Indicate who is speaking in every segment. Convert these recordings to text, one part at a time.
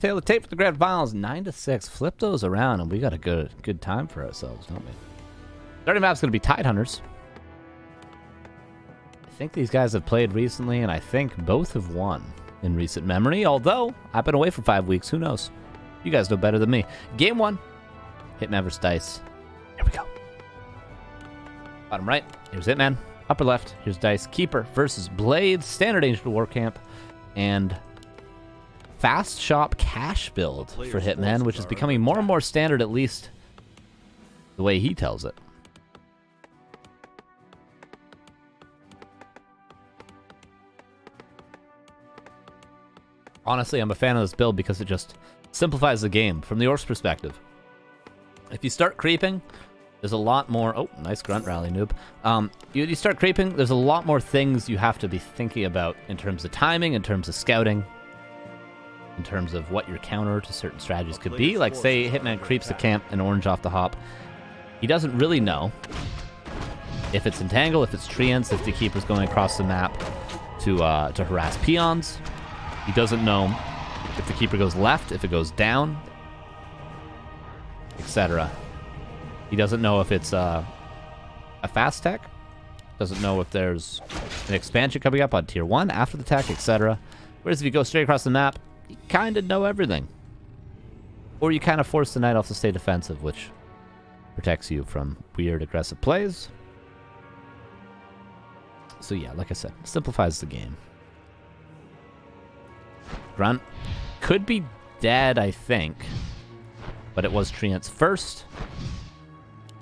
Speaker 1: Tail the tape for the grand finals, 9-6. Flip those around, and we got a good time for ourselves, don't we? Starting map's gonna be Tide Hunters. I think these guys have played recently, and I think both have won in recent memory. Although I've been away for 5 weeks, who knows? You guys know better than me. Game 1, Hitman vs Dise. Here we go. Bottom right, here's Hitman. Upper left, here's Dise. Keeper versus Blades. Standard Ancient War Camp, and Fast Shop Cash build for Hitman, which is becoming more and more standard, at least the way he tells it. Honestly, I'm a fan of this build because it just simplifies the game from the ORC's perspective. If you start creeping, there's a lot more... Oh, nice grunt rally, noob. You start creeping, there's a lot more things you have to be thinking about in terms of timing, in terms of scouting, in terms of what your counter to certain strategies could be. Like, say, Hitman creeps the camp and orange off the hop. He doesn't really know if it's entangle, if it's treants, if the keeper's going across the map to harass peons. He doesn't know if the keeper goes left, if it goes down, etc. He doesn't know if it's a fast tech. Doesn't know if there's an expansion coming up on tier 1 after the tech, etc. Whereas if you go straight across the map, you kind of know everything. Or you kind of force the Night Elf to stay defensive, which protects you from weird aggressive plays. So yeah, like I said, simplifies the game. Grunt could be dead, I think. But it was treants first.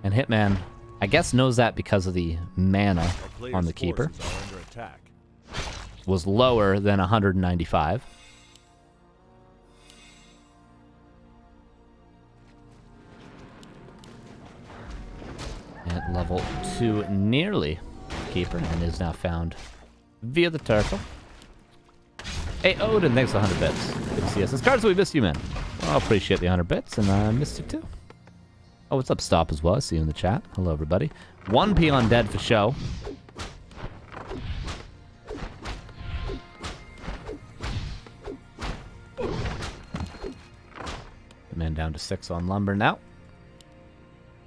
Speaker 1: And Hitman, I guess, knows that because of the mana on the keeper. Was lower than 195. At level 2 nearly keeper, and is now found via the turtle. Hey Odin, thanks for 100 bits. Good to see us. It's Carson, we missed you, man. Well, I appreciate the 100 bits, and I missed you too. Oh, what's up, Stop, as well? I see you in the chat. Hello, everybody. 1 peon dead for show. Man down to 6 on lumber now.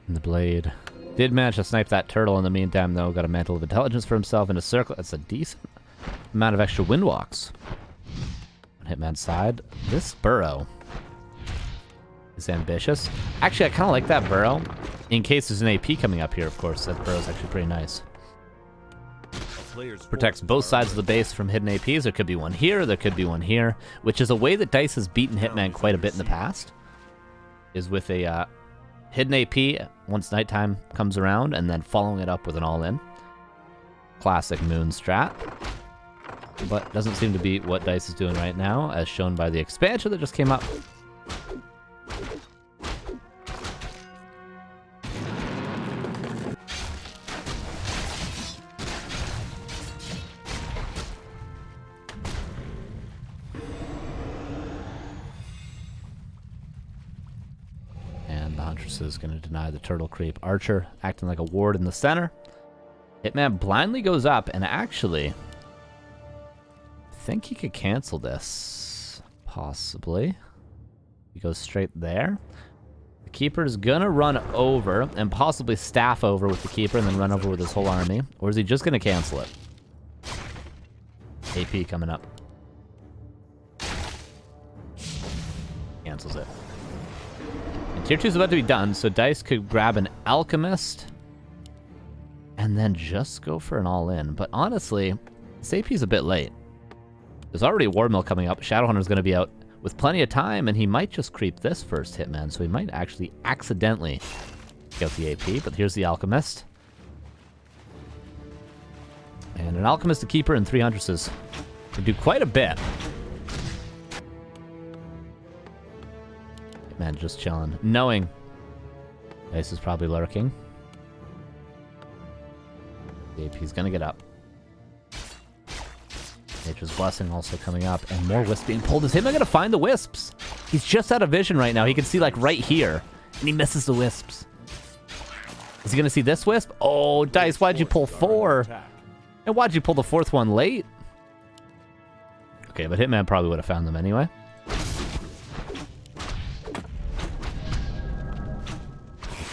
Speaker 1: And the blade did manage to snipe that turtle in the meantime, though. Got a mantle of intelligence for himself in a circle. That's a decent amount of extra windwalks. On Hitman's side, this burrow is ambitious. Actually, I kind of like that burrow. In case there's an AP coming up here, of course. That burrow is actually pretty nice. Protects both sides of the base from hidden APs. There could be one here, there could be one here, which is a way that Dise has beaten Hitman quite a bit in the past. Is with a hidden AP once nighttime comes around, and then following it up with an all-in. Classic Moon strat. But doesn't seem to be what Dise is doing right now, as shown by the expansion that just came up. Is going to deny the turtle creep. Archer acting like a ward in the center. Hitman blindly goes up, and actually, I think he could cancel this. Possibly. He goes straight there. The keeper is going to run over and possibly staff over with the keeper and then run over with his whole army. Or is he just going to cancel it? AP coming up. Cancels it. Tier 2 is about to be done, so Dise could grab an Alchemist and then just go for an all-in. But honestly, this AP is a bit late. There's already a War Mill coming up. Shadowhunter's going to be out with plenty of time, and he might just creep this first, Hitman, so he might actually accidentally get the AP. But here's the Alchemist. And an Alchemist, a Keeper, and 3 Huntresses can do quite a bit. Man, just chilling, knowing Dise is probably lurking. The AP's gonna get up. Nature's Blessing also coming up, and more wisps being pulled. Is Hitman gonna find the wisps? He's just out of vision right now. He can see, like, right here, and he misses the wisps. Is he gonna see this wisp? Oh, Dise, why'd you pull 4? And why'd you pull the 4th one late? Okay, but Hitman probably would have found them anyway.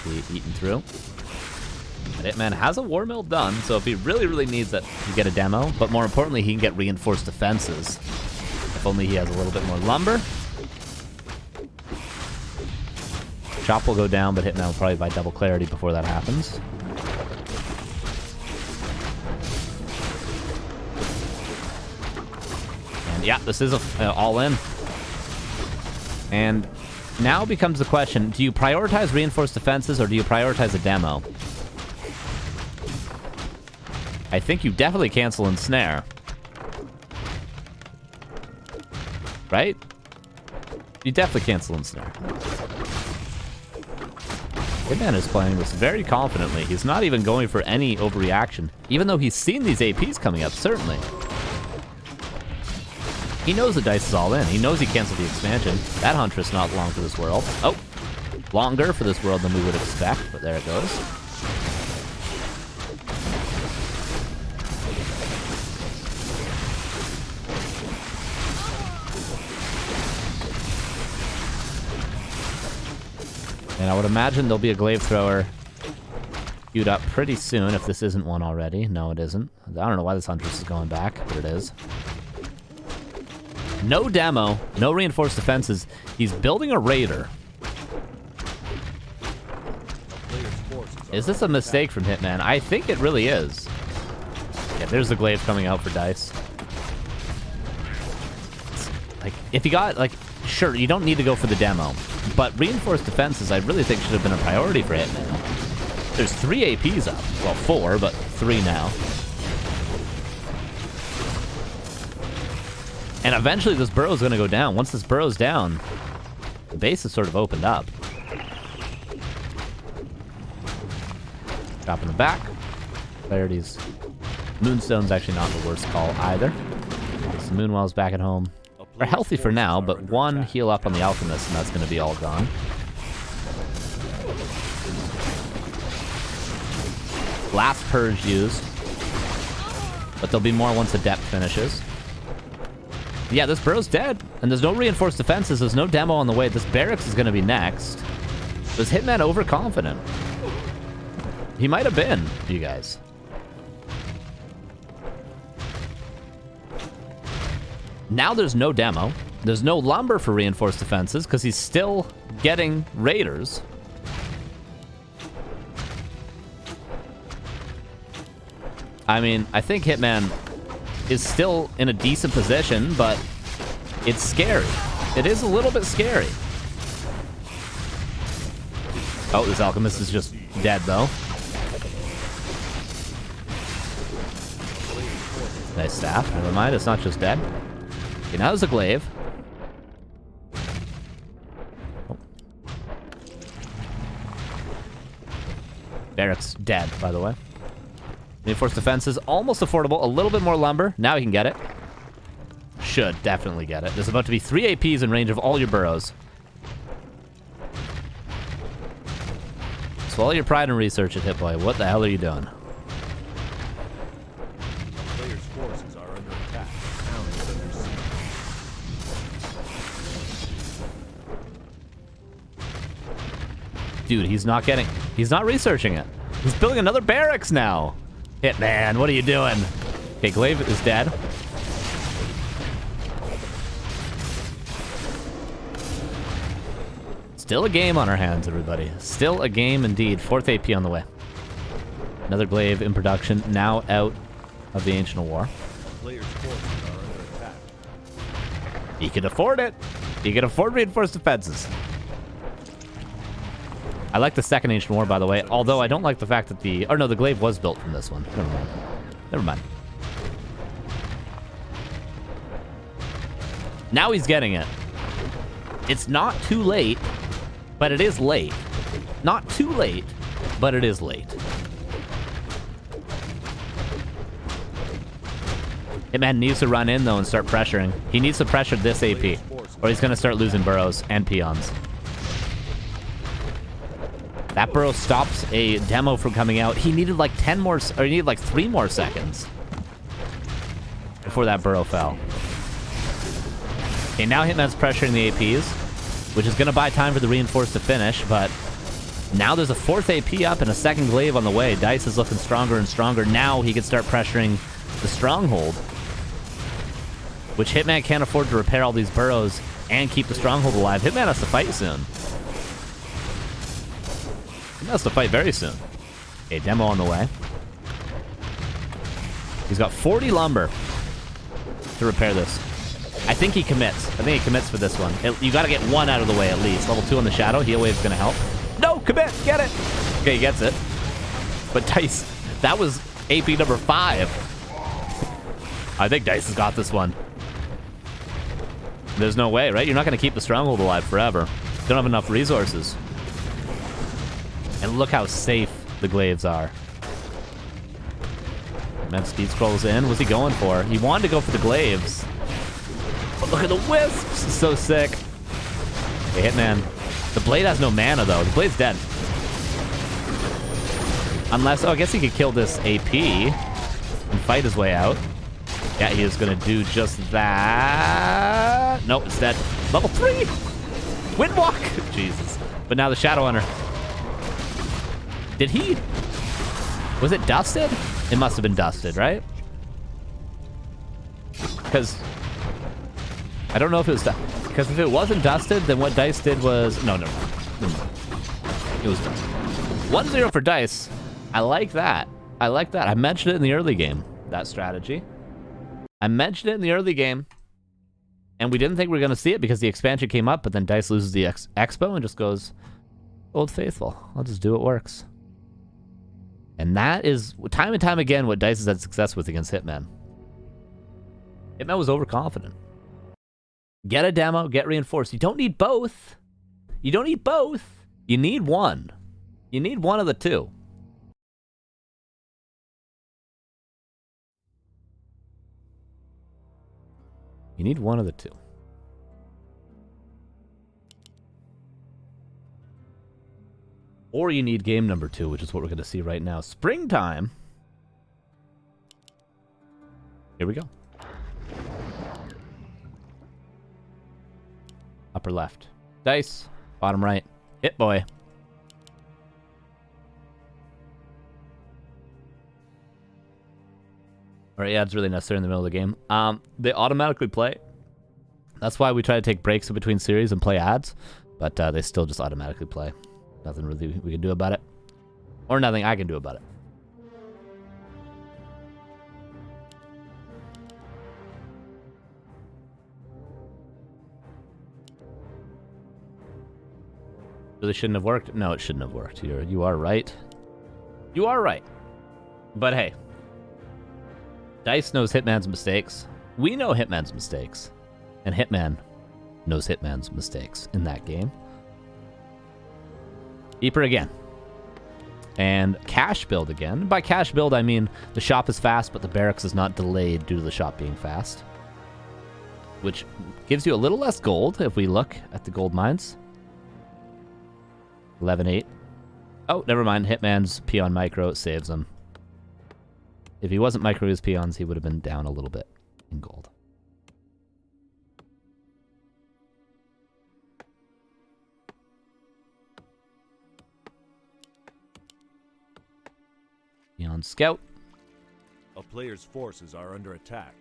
Speaker 1: be eaten through. But Hitman has a War Mill done, so if he really, really needs it, he can get a demo. But more importantly, he can get reinforced defenses. If only he has a little bit more lumber. Chop will go down, but Hitman will probably buy double clarity before that happens. And yeah, this is a all in. And now becomes the question, do you prioritize reinforced defenses or do you prioritize a demo? I think you definitely cancel Ensnare. Right? You definitely cancel Ensnare. Hitman is playing this very confidently. He's not even going for any overreaction, even though he's seen these APs coming up, certainly. He knows the Dise is all in. He knows he canceled the expansion. That Huntress not long for this world. Oh, longer for this world than we would expect, but there it goes. And I would imagine there'll be a glaive thrower queued up pretty soon if this isn't one already. No, it isn't. I don't know why this Huntress is going back, but it is. No demo, no reinforced defenses. He's building a raider. Is this a mistake from Hitman? I think it really is. Yeah, there's the glaive coming out for Dise. Like, if you got, like, sure, you don't need to go for the demo. But reinforced defenses, I really think should have been a priority for Hitman. There's 3 APs up. Well, 4, but 3 now. And eventually this burrow's going to go down. Once this burrow's down, the base is sort of opened up. Drop in the back. Clarity's Moonstone's actually not the worst call either. So Moonwell's back at home. We're healthy for now, but 1 heal up on the Alchemist, and that's going to be all gone. Last Purge used. But there'll be more once the depth finishes. Yeah, this burrow's dead, and there's no reinforced defenses. There's no demo on the way. This barracks is going to be next. Was Hitman overconfident? He might have been, you guys. Now there's no demo. There's no lumber for reinforced defenses because he's still getting raiders. I mean, I think Hitman is still in a decent position, but it's scary. It is a little bit scary. Oh, this Alchemist is just dead, though. Nice staff. Never mind, it's not just dead. Okay, now there's a glaive. Oh. Barracks dead, by the way. Reinforced defenses, almost affordable. A little bit more lumber. Now he can get it. Should definitely get it. There's about to be 3 APs in range of all your burrows. Swallow your pride and research it, Hitboy. What the hell are you doing?
Speaker 2: Players' forces are under attack. Town is under siege.
Speaker 1: Dude, he's not researching it. He's building another barracks now. Hitman, what are you doing? Okay, glaive is dead. Still a game on our hands, everybody. Still a game indeed. 4th AP on the way. Another glaive in production, now out of the Ancient War.
Speaker 2: Players' forces are under attack.
Speaker 1: He can afford it. He can afford reinforced defenses. I like the 2nd Ancient War, by the way, although I don't like the fact that the... Oh, no, the glaive was built from this one. Never mind. Never mind. Now he's getting it. It's not too late, but it is late. Not too late, but it is late. Hitman needs to run in, though, and start pressuring. He needs to pressure this AP, or he's going to start losing burrows and peons. That burrow stops a demo from coming out. He needed like 10 more, or he needed like 3 more seconds before that burrow fell. Okay, now Hitman's pressuring the APs, which is going to buy time for the reinforced to finish, but Now there's a 4th AP up and a 2nd glaive on the way. Dise is looking stronger and stronger. Now he can start pressuring the stronghold, which Hitman can't afford to repair all these burrows and keep the stronghold alive. Hitman has to fight soon. He has to fight very soon. Okay, demo on the way. He's got 40 lumber to repair this. I think he commits. I think he commits for this one. You got to get 1 out of the way at least. Level 2 on the shadow. Heal wave's going to help. No, commit. Get it. Okay, he gets it. But Dise, that was AP number 5. I think Dise has got this one. There's no way, right? You're not going to keep the stronghold alive forever. Don't have enough resources. And look how safe the glaives are. Man, speed scrolls in. What's he going for? He wanted to go for the glaives. But look at the wisps. So sick. Okay, Hitman. The blade has no mana, though. The blade's dead. Unless... Oh, I guess he could kill this AP and fight his way out. Yeah, he is going to do just that. Nope, it's dead. Level 3! Windwalk! Jesus. But now the Shadow Hunter. Did he... Was it dusted? It must have been dusted, right? Because... I don't know if it was... Because if it wasn't dusted, then what Dise did was... No. It was dusted. 1-0 for Dise. I like that. I mentioned it in the early game, that strategy. I mentioned it in the early game. And we didn't think we were going to see it because the expansion came up, but then Dise loses the expo and just goes, Old Faithful. I'll just do what works. And that is, time and time again, what Dise has had success with against Hitman. Hitman was overconfident. Get a demo, get reinforced. You don't need both. You don't need both. You need one. You need one of the two. You need one of the two. Or you need game number 2, which is what we're going to see right now. Springtime. Here we go. Upper left. Dise. Bottom right. Hit boy. Alright, yeah, it's really necessary in the middle of the game. They automatically play. That's why we try to take breaks in between series and play ads. But they still just automatically play. Nothing really we can do about it. Or nothing I can do about it. Really shouldn't have worked? No, it shouldn't have worked. You are right. You are right. But hey. Dise knows Hitman's mistakes. We know Hitman's mistakes. And Hitman knows Hitman's mistakes in that game. Keeper again. And cash build again. By cash build, I mean the shop is fast, but the barracks is not delayed due to the shop being fast. Which gives you a little less gold if we look at the gold mines. 11-8. Oh, never mind. Hitman's peon micro saves him. If he wasn't micro his peons, he would have been down a little bit in gold. Peon scout.
Speaker 2: A player's forces are under attack.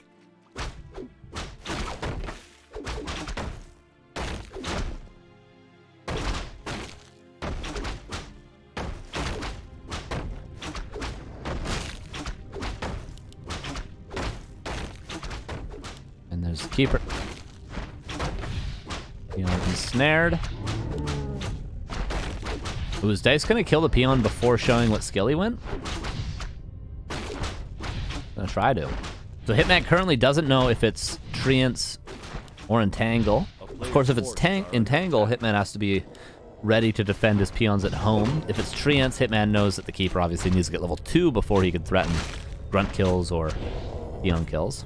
Speaker 1: And there's the keeper. Peon ensnared. Was Dise gonna kill the peon before showing what skill he went? Gonna try to. So Hitman currently doesn't know if it's Treants or Entangle. Of course, if it's Entangle, Hitman has to be ready to defend his peons at home. If it's Treants, Hitman knows that the keeper obviously needs to get level 2 before he can threaten grunt kills or peon kills.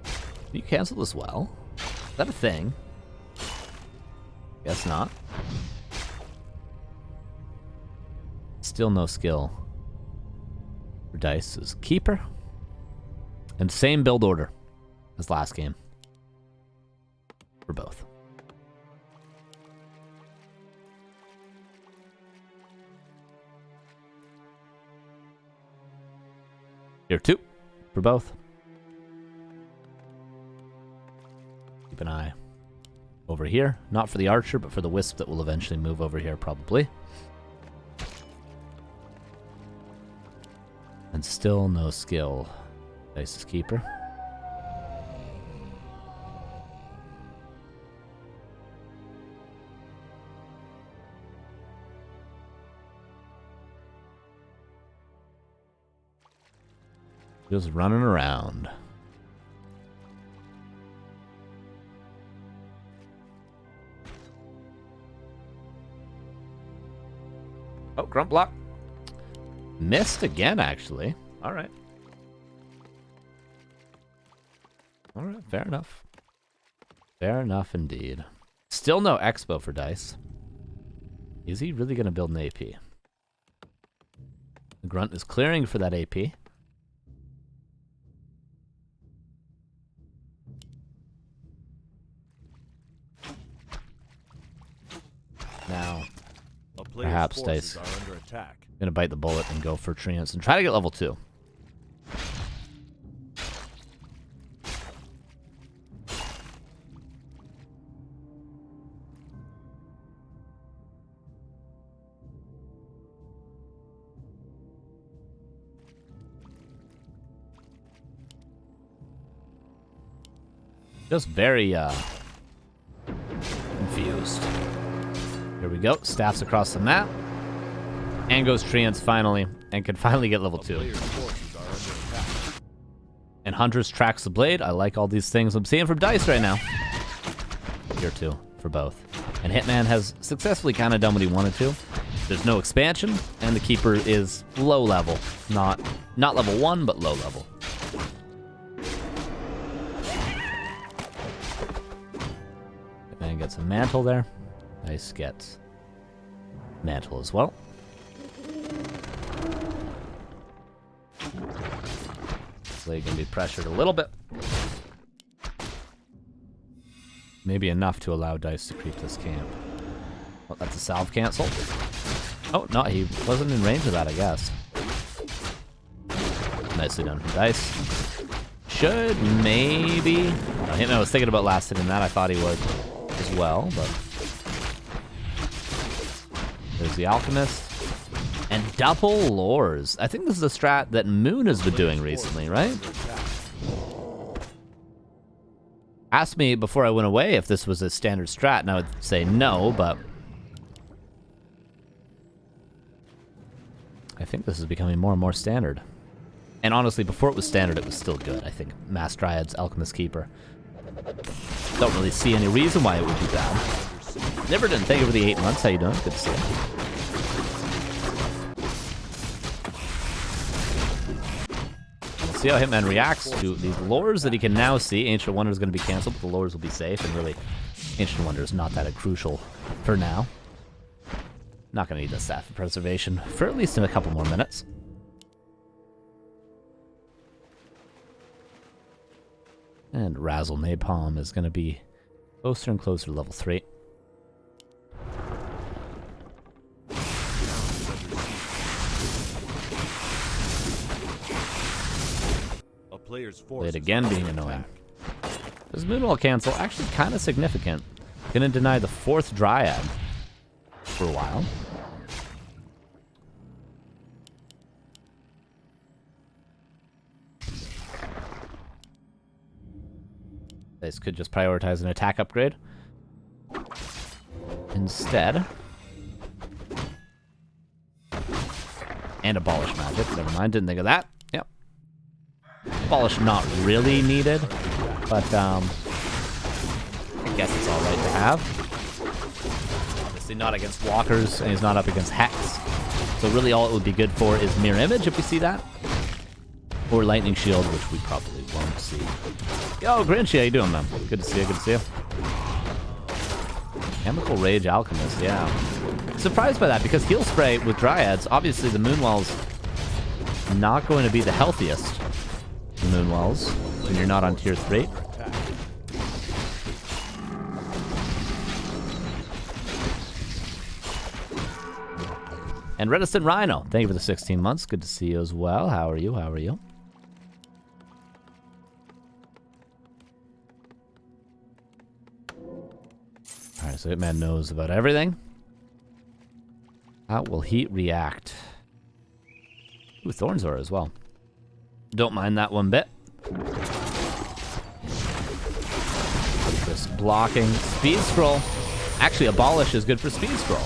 Speaker 1: Can you cancel this well? Is that a thing? Guess not. Still no skill for Dice's keeper. And same build order as last game. For both. Tier 2 for both. Keep an eye over here. Not for the archer, but for the wisp that will eventually move over here, probably. And still no skill. Dice's keeper. Just running around. Oh, grunt block. Missed again, actually. All right. All right, fair enough. Fair enough indeed. Still no expo for Dice. Is he really going to build an AP? The grunt is clearing for that AP. Now, perhaps Dice gonna bite the bullet and go for Treants and try to get level 2. Just very confused. Here we go. Staffs across the map. And goes Treants finally. And can finally get level 2. And Huntress tracks the blade. I like all these things I'm seeing from Dice right now. Tier 2 for both. And Hitman has successfully kind of done what he wanted to. There's no expansion. And the Keeper is low level. Not level 1, but low level. Hitman gets a mantle there. Dice gets mantle as well. Blade can be pressured a little bit. Maybe enough to allow Dice to creep this camp. Oh, that's a salve cancel. Oh, no, he wasn't in range of that, I guess. Nicely done from Dice. Should maybe... No, Hitman was thinking about last hitting that. I thought he would as well, but... There's the Alchemist. And double lures. I think this is a strat that Moon has been doing recently, right? Asked me before I went away if this was a standard strat, and I would say no, but... I think this is becoming more and more standard. And honestly, before it was standard, it was still good. I think Mass Dryad's Alchemist Keeper. Don't really see any reason why it would be bad. Never didn't think over the 8 months. How you doing? Good to see you. We'll see how Hitman reacts to these lures that he can now see. Ancient Wonder is going to be canceled, but the lures will be safe. And really, Ancient Wonder is not that crucial for now. Not going to need the Staff of Preservation for at least in a couple more minutes. And Razzle Napalm is going to be closer and closer to level 3. Blade again being annoying. This Moonwall cancel actually kind of significant. Gonna deny the 4th Dryad for a while. This could just prioritize an attack upgrade. Instead. And abolish magic. Never mind, didn't think of that. Yep. Abolish not really needed, but I guess it's alright to have. Obviously not against walkers, and he's not up against Hex. So really all it would be good for is Mirror Image if we see that. Or Lightning Shield, which we probably won't see. Yo, Grinchy, how you doing, man? Good to see you, good to see you. Chemical Rage Alchemist, yeah. Surprised by that, because Heal Spray with Dryads, obviously the Moonwell's not going to be the healthiest Moonwells when you're not on tier 3. And Reticent Rhino, thank you for the 16 months. Good to see you as well. How are you? How are you? Alright, so Hitman knows about everything. How will he react? Ooh, Thornzor as well. Don't mind that one bit. Just blocking. Speed Scroll. Actually, Abolish is good for Speed Scroll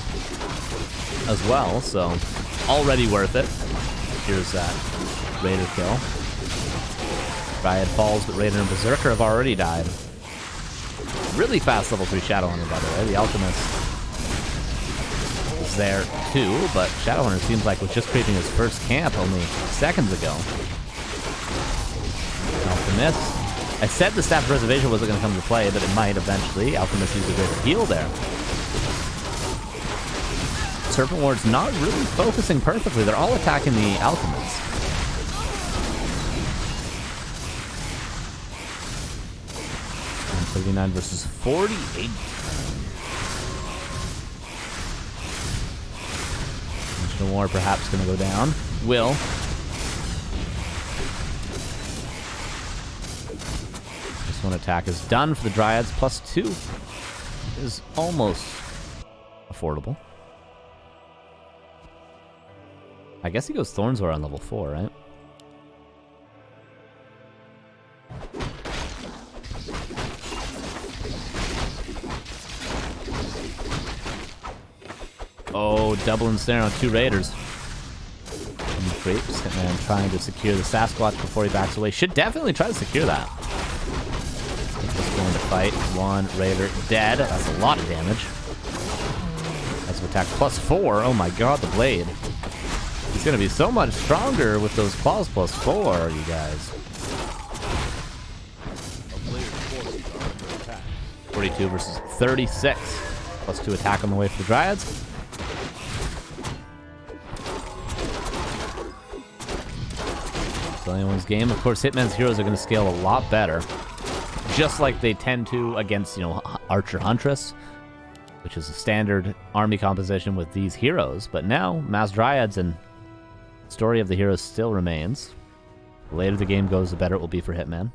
Speaker 1: as well, so already worth it. Here's that Raider kill. Dryad falls, but Raider and Berserker have already died. Really fast level 3 Shadowhunter, by the way. The Alchemist is there too, but Shadowhunter seems like was just creeping his first camp only seconds ago. Alchemist. I said the Staff of Preservation wasn't going to come to play, but it might eventually. Alchemist used a great heal there. Serpent Ward's not really focusing perfectly. They're all attacking the Alchemist. And 39 versus 48. Dimensional War perhaps going to go down. Will. This one attack is done for the Dryads. +2 is almost affordable. I guess he goes Thornzor on level 4, right? Oh, double ensnare on 2 Raiders. And Grapes, Hitman trying to secure the Sasquatch before he backs away. Should definitely try to secure that. Just going to fight. 1 Raider dead. That's a lot of damage. That's an attack +4. Oh my god, the blade. He's going to be so much stronger with those claws +4, you guys. 42 versus 36. +2 attack on the way for the Dryads. So anyone's game. Of course, Hitman's heroes are going to scale a lot better. Just like they tend to against, you know, Archer Huntress, which is a standard army composition with these heroes. But now, Mass Dryads and story of the heroes still remains. The later the game goes, the better it will be for Hitman.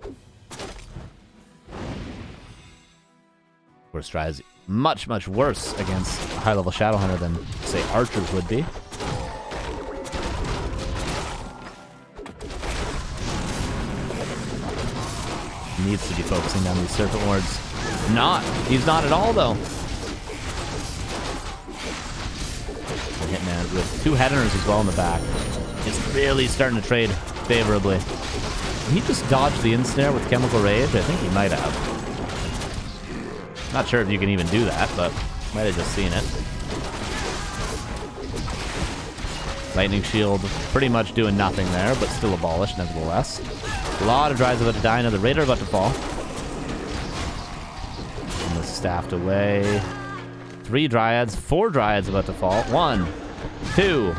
Speaker 1: Of course, Dryads much, much worse against a high-level Shadowhunter than, say, Archers would be. Needs to be focusing on these Serpent Wards. Not. He's not at all, though. The Hitman with 2 Headhunters as well in the back. It's really starting to trade favorably. He just dodged the Ensnare with Chemical Rage. I think he might have. Not sure if you can even do that, but might have just seen it. Lightning Shield pretty much doing nothing there, but still abolished nevertheless. A lot of Dryads about to die. Another Raider about to fall. And the staffed away. 3 Dryads, 4 Dryads about to fall. 1, 2,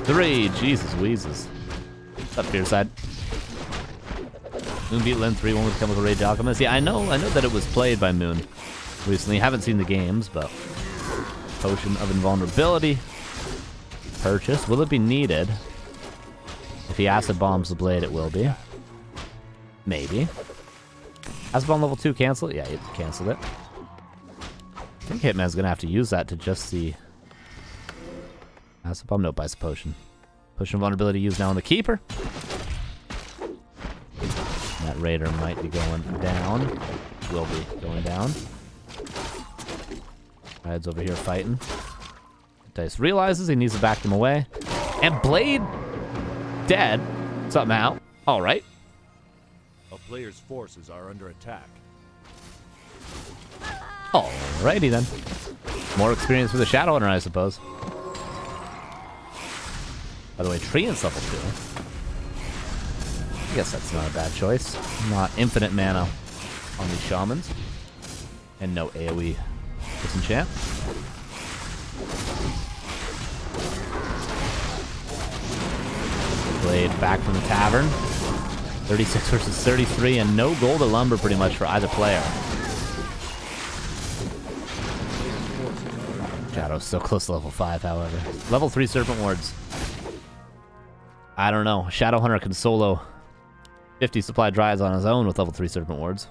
Speaker 1: 3. Jesus Wheezes. What's up, Fearside? Moon beat Lin 3-1 with Chemical Rage Alchemist. Yeah, I know that it was played by Moon recently. Haven't seen the games, but Potion of Invulnerability. Purchase. Will it be needed? If he acid bombs the blade, it will be. Maybe. Acid bomb level 2 cancel it? Yeah, he canceled it. I think Hitman's gonna have to use that to just see. Acid bomb? Nope, ice potion. Potion of Vulnerability used now on the Keeper. And that Raider might be going down. Will be going down. Ride's over here fighting. Dise realizes he needs to back them away. And Blade dead somehow. Alright.
Speaker 2: A player's forces are under attack.
Speaker 1: Alrighty then. More experience with the Shadowhunter, I suppose. By the way, Treant's level 2. I guess that's not a bad choice. Not infinite mana on these Shamans. And no AoE disenchant. Blade back from the tavern. 36 versus 33, and no gold or lumber pretty much for either player. Shadow's so close to level 5, however. Level 3 Serpent Wards. I don't know. Shadowhunter can solo 50 supply Dryads on his own with level 3 Serpent Wards.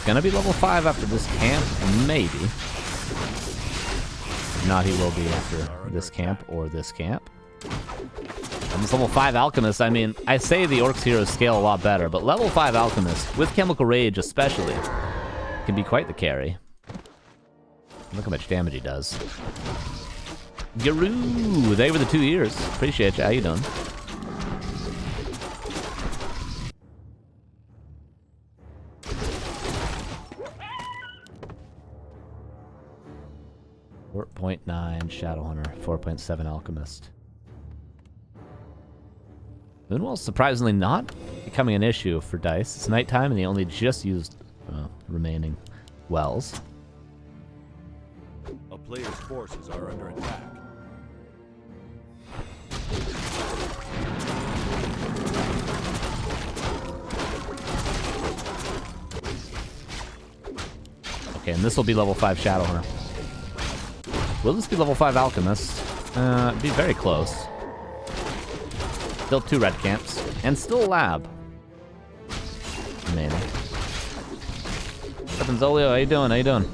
Speaker 1: gonna be level 5 after this camp, maybe. If not, he will be after this camp or this camp. And this level 5 Alchemist, I mean, I say the Orcs heroes scale a lot better, but level 5 Alchemist, with Chemical Rage especially, can be quite the carry. Look how much damage he does. Garoo! They were the 2 years. Appreciate you. How you doing? .9 Shadowhunter, 4.7 Alchemist. Moonwell's surprisingly not becoming an issue for Dise. It's nighttime and he only just used remaining wells.
Speaker 2: A player's forces are under attack.
Speaker 1: Okay, and this will be level 5 Shadowhunter. Will this be level 5 Alchemist? It'd be very close. Still 2 red camps. And still a lab. Remaining. What's up, Zolio? How you doing? How you doing?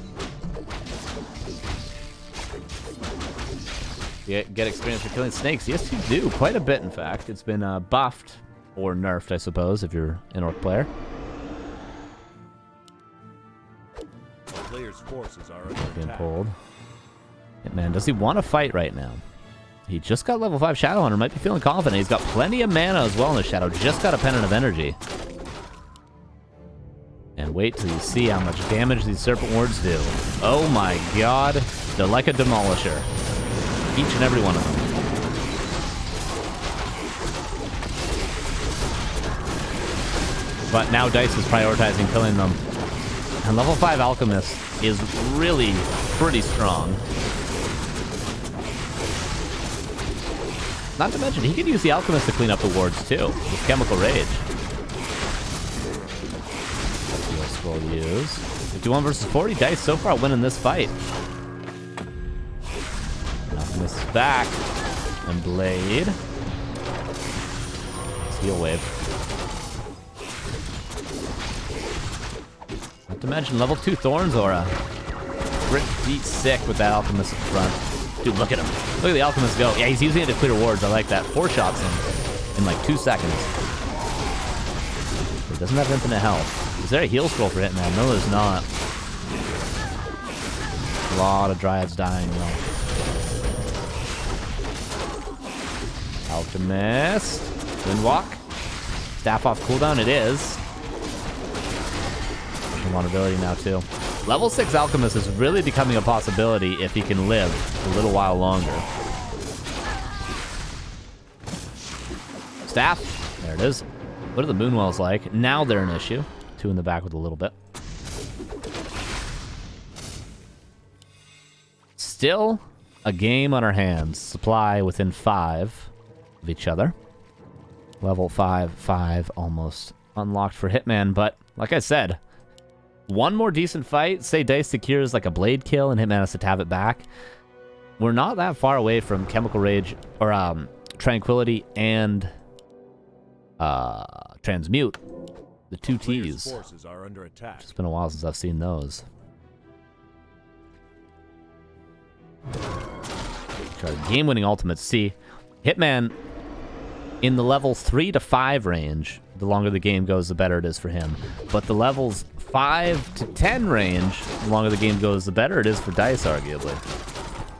Speaker 1: You get experience for killing snakes? Yes, you do. Quite a bit, in fact. It's been buffed. Or nerfed, I suppose, if you're an Orc player.
Speaker 2: A player's forces are under
Speaker 1: Being
Speaker 2: attack.
Speaker 1: pulled. Hitman, does he want to fight right now? He just got level 5 Shadowhunter. Might be feeling confident. He's got plenty of mana as well in the Shadow. Just got a Pendant of Energy. And wait till you see how much damage these Serpent Wards do. Oh my god. They're like a demolisher. Each and every one of them. But now Dise is prioritizing killing them. And level 5 Alchemist is really pretty strong. Not to mention, he could use the Alchemist to clean up the wards too, with Chemical Rage. Heal scroll to use. 51 versus 40, Dise so far winning this fight. Alchemist is back. And Blade. It's Heal Wave. Not to mention, level 2 Thorns Aura. Pretty sick with that Alchemist in front. Dude, look at him. Look at the Alchemist go. Yeah, he's using it to clear wards. I like that. 4 shots in like 2 seconds. He doesn't have infinite health. Is there a heal scroll for Hitman? No, there's not. A lot of Dryads dying, though. Alchemist. Windwalk. Staff off cooldown. It is. Invulnerability now, too. Level 6 Alchemist is really becoming a possibility if he can live a little while longer. Staff. There it is. What are the Moonwells like? Now they're an issue. 2 in the back with a little bit. Still a game on our hands. Supply within 5 of each other. Level 5 almost unlocked for Hitman, but like I said, one more decent fight, say Dise secures like a blade kill and Hitman has to tab it back. We're not that far away from Chemical Rage, or Tranquility and Transmute. The 2 T's.
Speaker 2: Forces are under attack.
Speaker 1: It's been a while since I've seen those. Game-winning ultimates. See, Hitman, in the level 3 to 5 range, the longer the game goes, the better it is for him. But the levels 5 to 10 range, the longer the game goes, the better it is for Dise, arguably.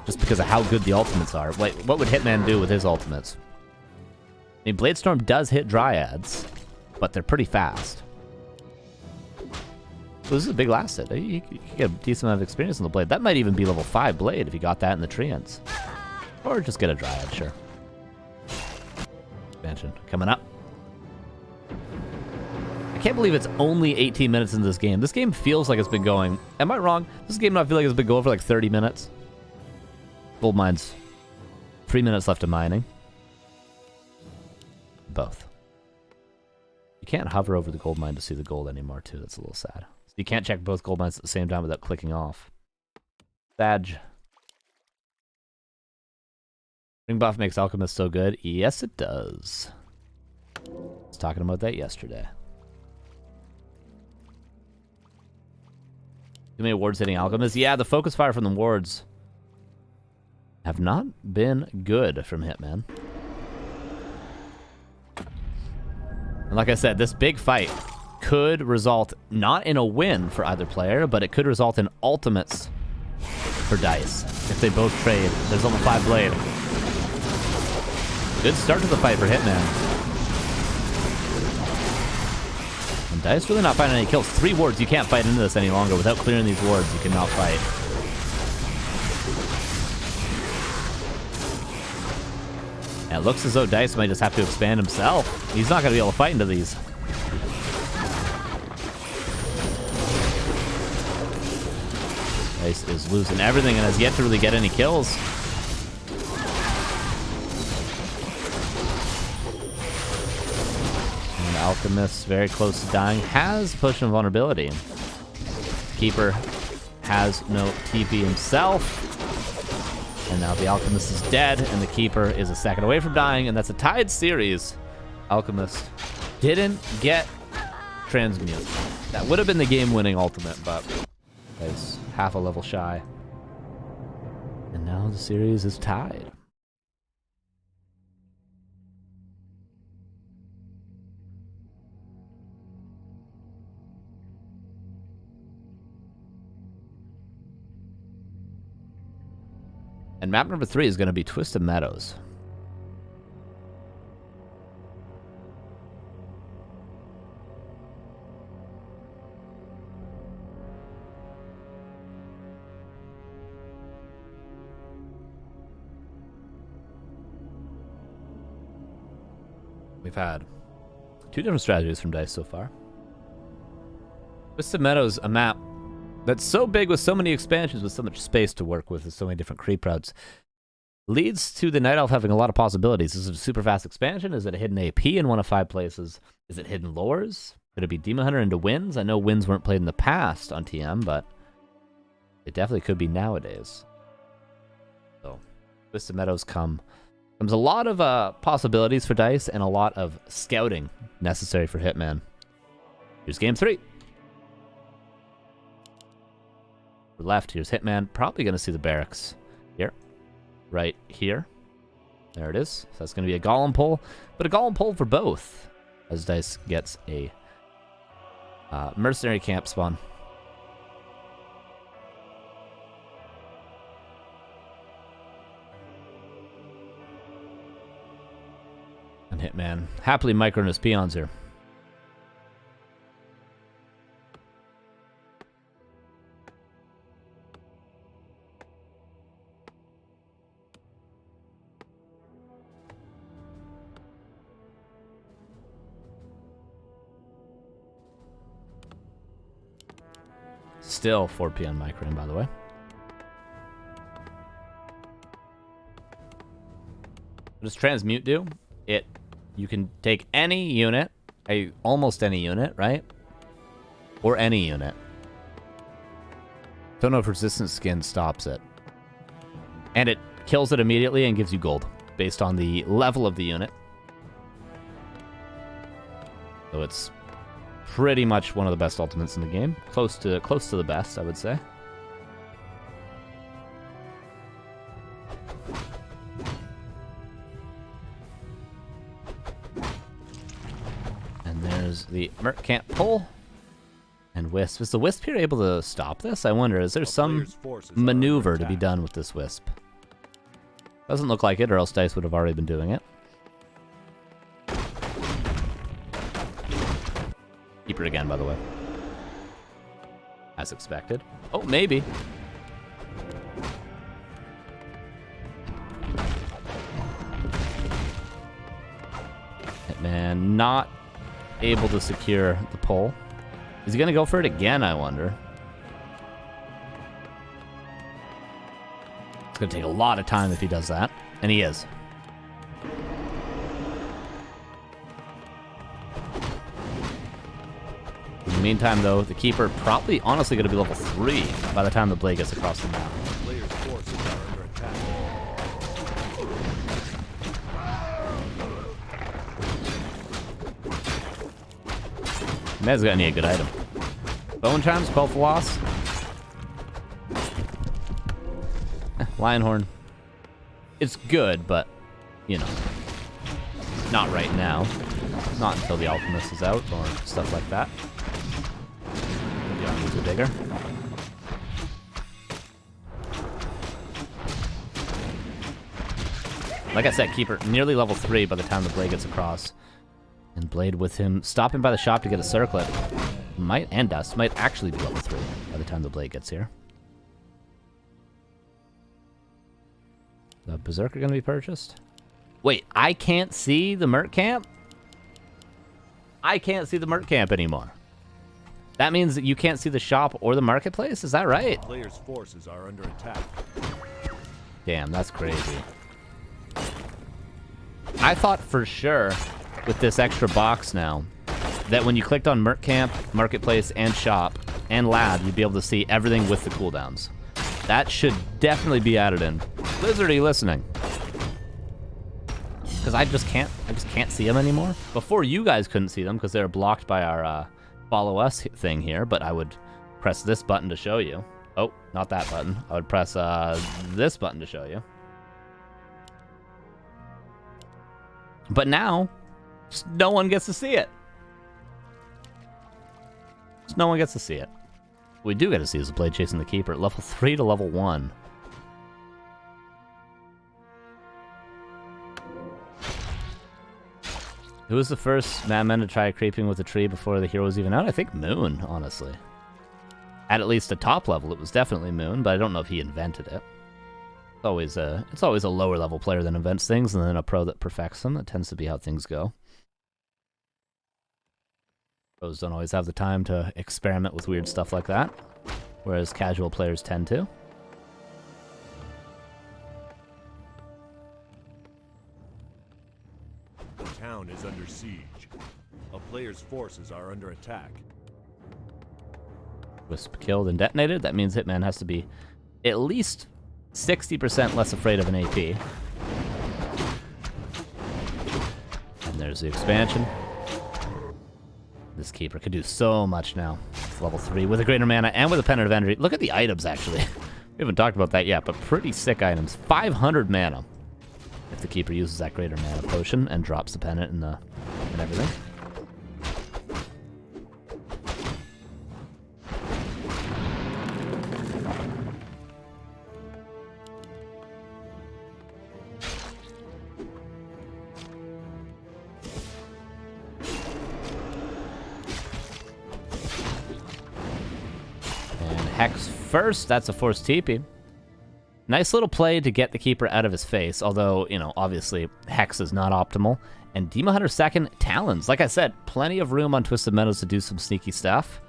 Speaker 1: Just because of how good the ultimates are. Like, what would Hitman do with his ultimates? I mean, Bladestorm does hit Dryads, but they're pretty fast. So this is a big last hit. You could get a decent amount of experience on the Blade. That might even be level 5 Blade if you got that in the Treants. Or just get a Dryad, sure. Expansion coming up. I can't believe it's only 18 minutes into this game. This game feels like it's been going... Am I wrong? Does this game not feel like it's been going for like 30 minutes? Gold mines. 3 minutes left of mining. Both. You can't hover over the gold mine to see the gold anymore, too. That's a little sad. So you can't check both gold mines at the same time without clicking off. Badge. Ring buff makes Alchemist so good. Yes, it does. I was talking about that yesterday. Too many wards hitting Alchemist. Yeah, the focus fire from the wards have not been good from Hitman. And like I said, this big fight could result not in a win for either player, but it could result in ultimates for Dise if they both trade. There's only 5 blade. Good start to the fight for Hitman. And Dise really not finding any kills. 3 wards. You can't fight into this any longer. Without clearing these wards, you cannot fight. And it looks as though Dise might just have to expand himself. He's not going to be able to fight into these. Dise is losing everything and has yet to really get any kills. And Alchemist, very close to dying, has Potion of Vulnerability. Keeper has no TP himself. And now the Alchemist is dead, and the Keeper is a second away from dying, and that's a tied series. Alchemist didn't get Transmute. That would have been the game-winning ultimate, but Dise half a level shy. And now the series is tied. And map number 3 is going to be Twisted Meadows. We've had 2 different strategies from Dise so far. Twisted Meadows, a map that's so big with so many expansions, with so much space to work with so many different creep routes, leads to the Night Elf having a lot of possibilities. Is it a super fast expansion? Is it a hidden AP in one of 5 places? Is it hidden lores? Could it be Demon Hunter into Winds? I know Winds weren't played in the past on TM, but it definitely could be nowadays. So, Twisted Meadows comes a lot of possibilities for Dise and a lot of scouting necessary for Hitman. Here's game 3. Left, here's Hitman. Probably going to see the barracks here. Right here. There it is. So that's going to be a Golem pull. But a Golem pull for both. As Dise gets a mercenary camp spawn. And Hitman happily microing his peons here. Still 4 p.m. microing, by the way. What does Transmute do? You can take any unit, almost any unit, right? Or any unit. Don't know if Resistance Skin stops it. And it kills it immediately and gives you gold based on the level of the unit. So it's pretty much one of the best ultimates in the game. Close to the best, I would say. And there's the Merc Camp pull. And Wisp. Is the Wisp here able to stop this? I wonder, is there some maneuver to be done with this Wisp? Doesn't look like it, or else Dise would have already been doing it. Keeper again, by the way. As expected. Oh, maybe. Hitman not able to secure the pull. Is he going to go for it again, I wonder? It's going to take a lot of time if he does that. And he is. In the meantime, though, the Keeper probably honestly going to be level 3 by the time the Blade gets across the map.
Speaker 2: Players' forces are under attack.
Speaker 1: Med's got any good item. Bone Chimes, 12 loss. Lionhorn. It's good, but, you know, not right now. Not until the Alchemist is out or stuff like that. The armies are bigger. Like I said, Keeper nearly level 3 by the time the Blade gets across. And Blade with him stopping by the shop to get a circlet. And Dust might actually be level 3 by the time the Blade gets here. The Berserker gonna be purchased? Wait, I can't see the Merc Camp? I can't see the Merc Camp anymore. That means that you can't see the shop or the marketplace? Is that right?
Speaker 2: Players' forces are under attack.
Speaker 1: Damn, that's crazy. I thought for sure with this extra box now that when you clicked on Merc Camp, Marketplace, and Shop, and Lab, you'd be able to see everything with the cooldowns. That should definitely be added in. Blizzard, are you listening? Because I just can't see them anymore. Before, you guys couldn't see them because they were blocked by our follow us thing here, but I would press this button to show you. Oh, not that button. I would press this button to show you. But now, just no one gets to see it. Just no one gets to see it. What we do get to see is the Blade chasing the Keeper, level 3 to level 1. Who was the first madman to try creeping with a tree before the hero was even out? I think Moon, honestly. At least a top level, it was definitely Moon, but I don't know if he invented it. It's always a lower level player that invents things, and then a pro that perfects them. That tends to be how things go. Pros don't always have the time to experiment with weird stuff like that, whereas casual players tend to.
Speaker 2: The town is under siege. A player's forces are under attack.
Speaker 1: Wisp killed and detonated. That means Hitman has to be at least 60% less afraid of an AP. And there's the expansion. This Keeper could do so much now. It's level 3 with a greater mana and with a Pennant of Energy. Look at the items, actually. We haven't talked about that yet, but pretty sick items. 500 mana. If the Keeper uses that greater mana potion and drops the Pennant and everything. Hex first, that's a forced TP. Nice little play to get the Keeper out of his face, although, you know, obviously Hex is not optimal. And Demon Hunter second, Talons. Like I said, plenty of room on Twisted Meadows to do some sneaky stuff.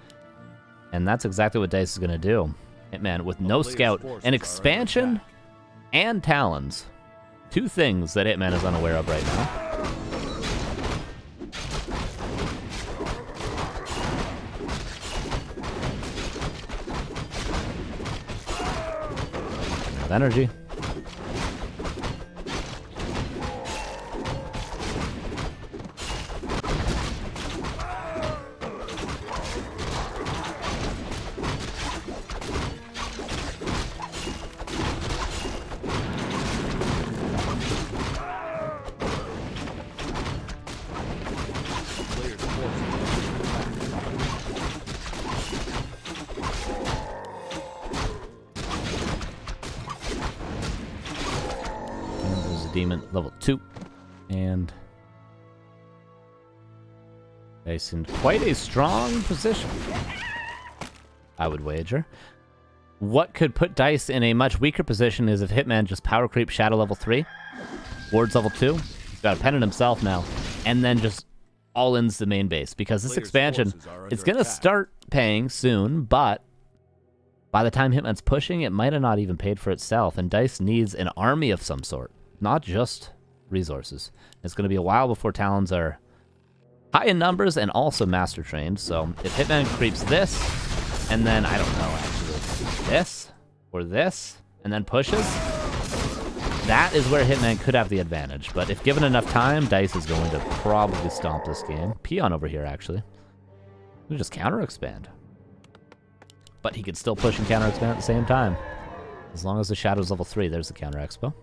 Speaker 1: And that's exactly what Dise is going to do. Hitman with no scout, an expansion, and Talons. Two things that Hitman is unaware of right now. Energy. Demon level 2, and Dise in quite a strong position, I would wager. What could put Dise in a much weaker position is if Hitman just power creep Shadow level 3, Wards level 2, he's got a Pennant himself now, and then just all-ins the main base, because this expansion, it's going to start paying soon, but by the time Hitman's pushing, it might have not even paid for itself, and Dise needs an army of some sort. Not just resources. It's going to be a while before Talons are high in numbers and also master trained. So if Hitman creeps this, and then, I don't know, actually, this, or this, and then pushes, that is where Hitman could have the advantage. But if given enough time, Dise is going to probably stomp this game. Peon over here, actually. He'll just counter-expand. But he could still push and counter-expand at the same time. As long as the Shadow's level 3, there's the counter expo.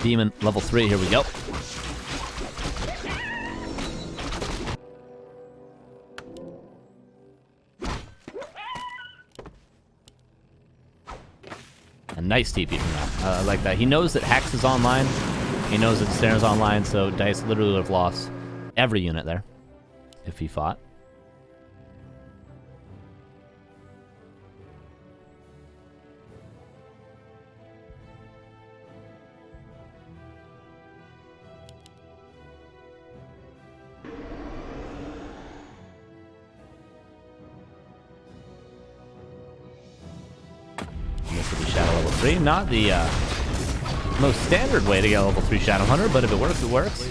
Speaker 1: Demon level 3, here we go. A nice TP from that. I like that. He knows that Hex is online. He knows that Snare is online, so Dise literally would have lost every unit there if he fought. This will be Shadow level 3. Not the most standard way to get a level 3 Shadow Hunter, but if it works, it works.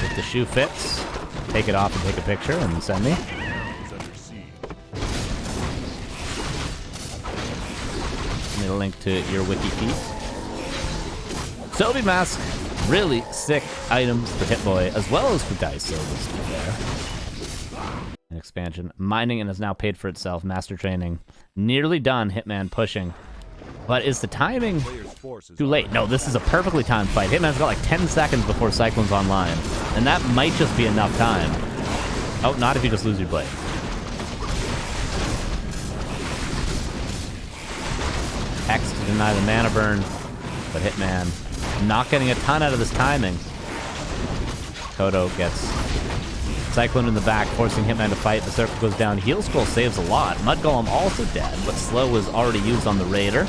Speaker 1: If the shoe fits, take it off and take a picture and send me. Give me a link to your wiki feed. Sobi Mask, really sick items for Hitboy, as well as for Dise, so let's be fair. An expansion. Mining and has now paid for itself. Master training. Nearly done. Hitman pushing. But is the timing too late? No, this is a perfectly timed fight. Hitman's got like 10 seconds before Cyclone's online. And that might just be enough time. Oh, not if you just lose your blade. X to deny the mana burn. But Hitman not getting a ton out of this timing. Kodo gets Cyclone in the back, forcing Hitman to fight. The circle goes down. Heal Scroll saves a lot. Mud Golem also dead, but Slow was already used on the Raider.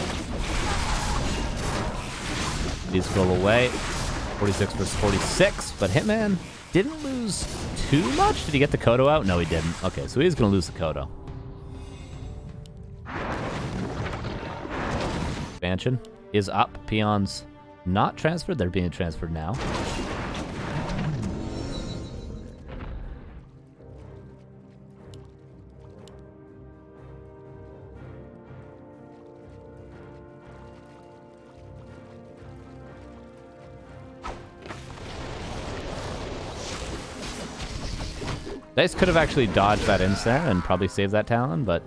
Speaker 1: Heal Scroll away. 46 versus 46, but Hitman didn't lose too much. Did he get the Kodo out? No, he didn't. Okay, so he's going to lose the Kodo. Expansion is up. Peons not transferred. They're being transferred now. Dise could have actually dodged that instant and probably saved that Talon, but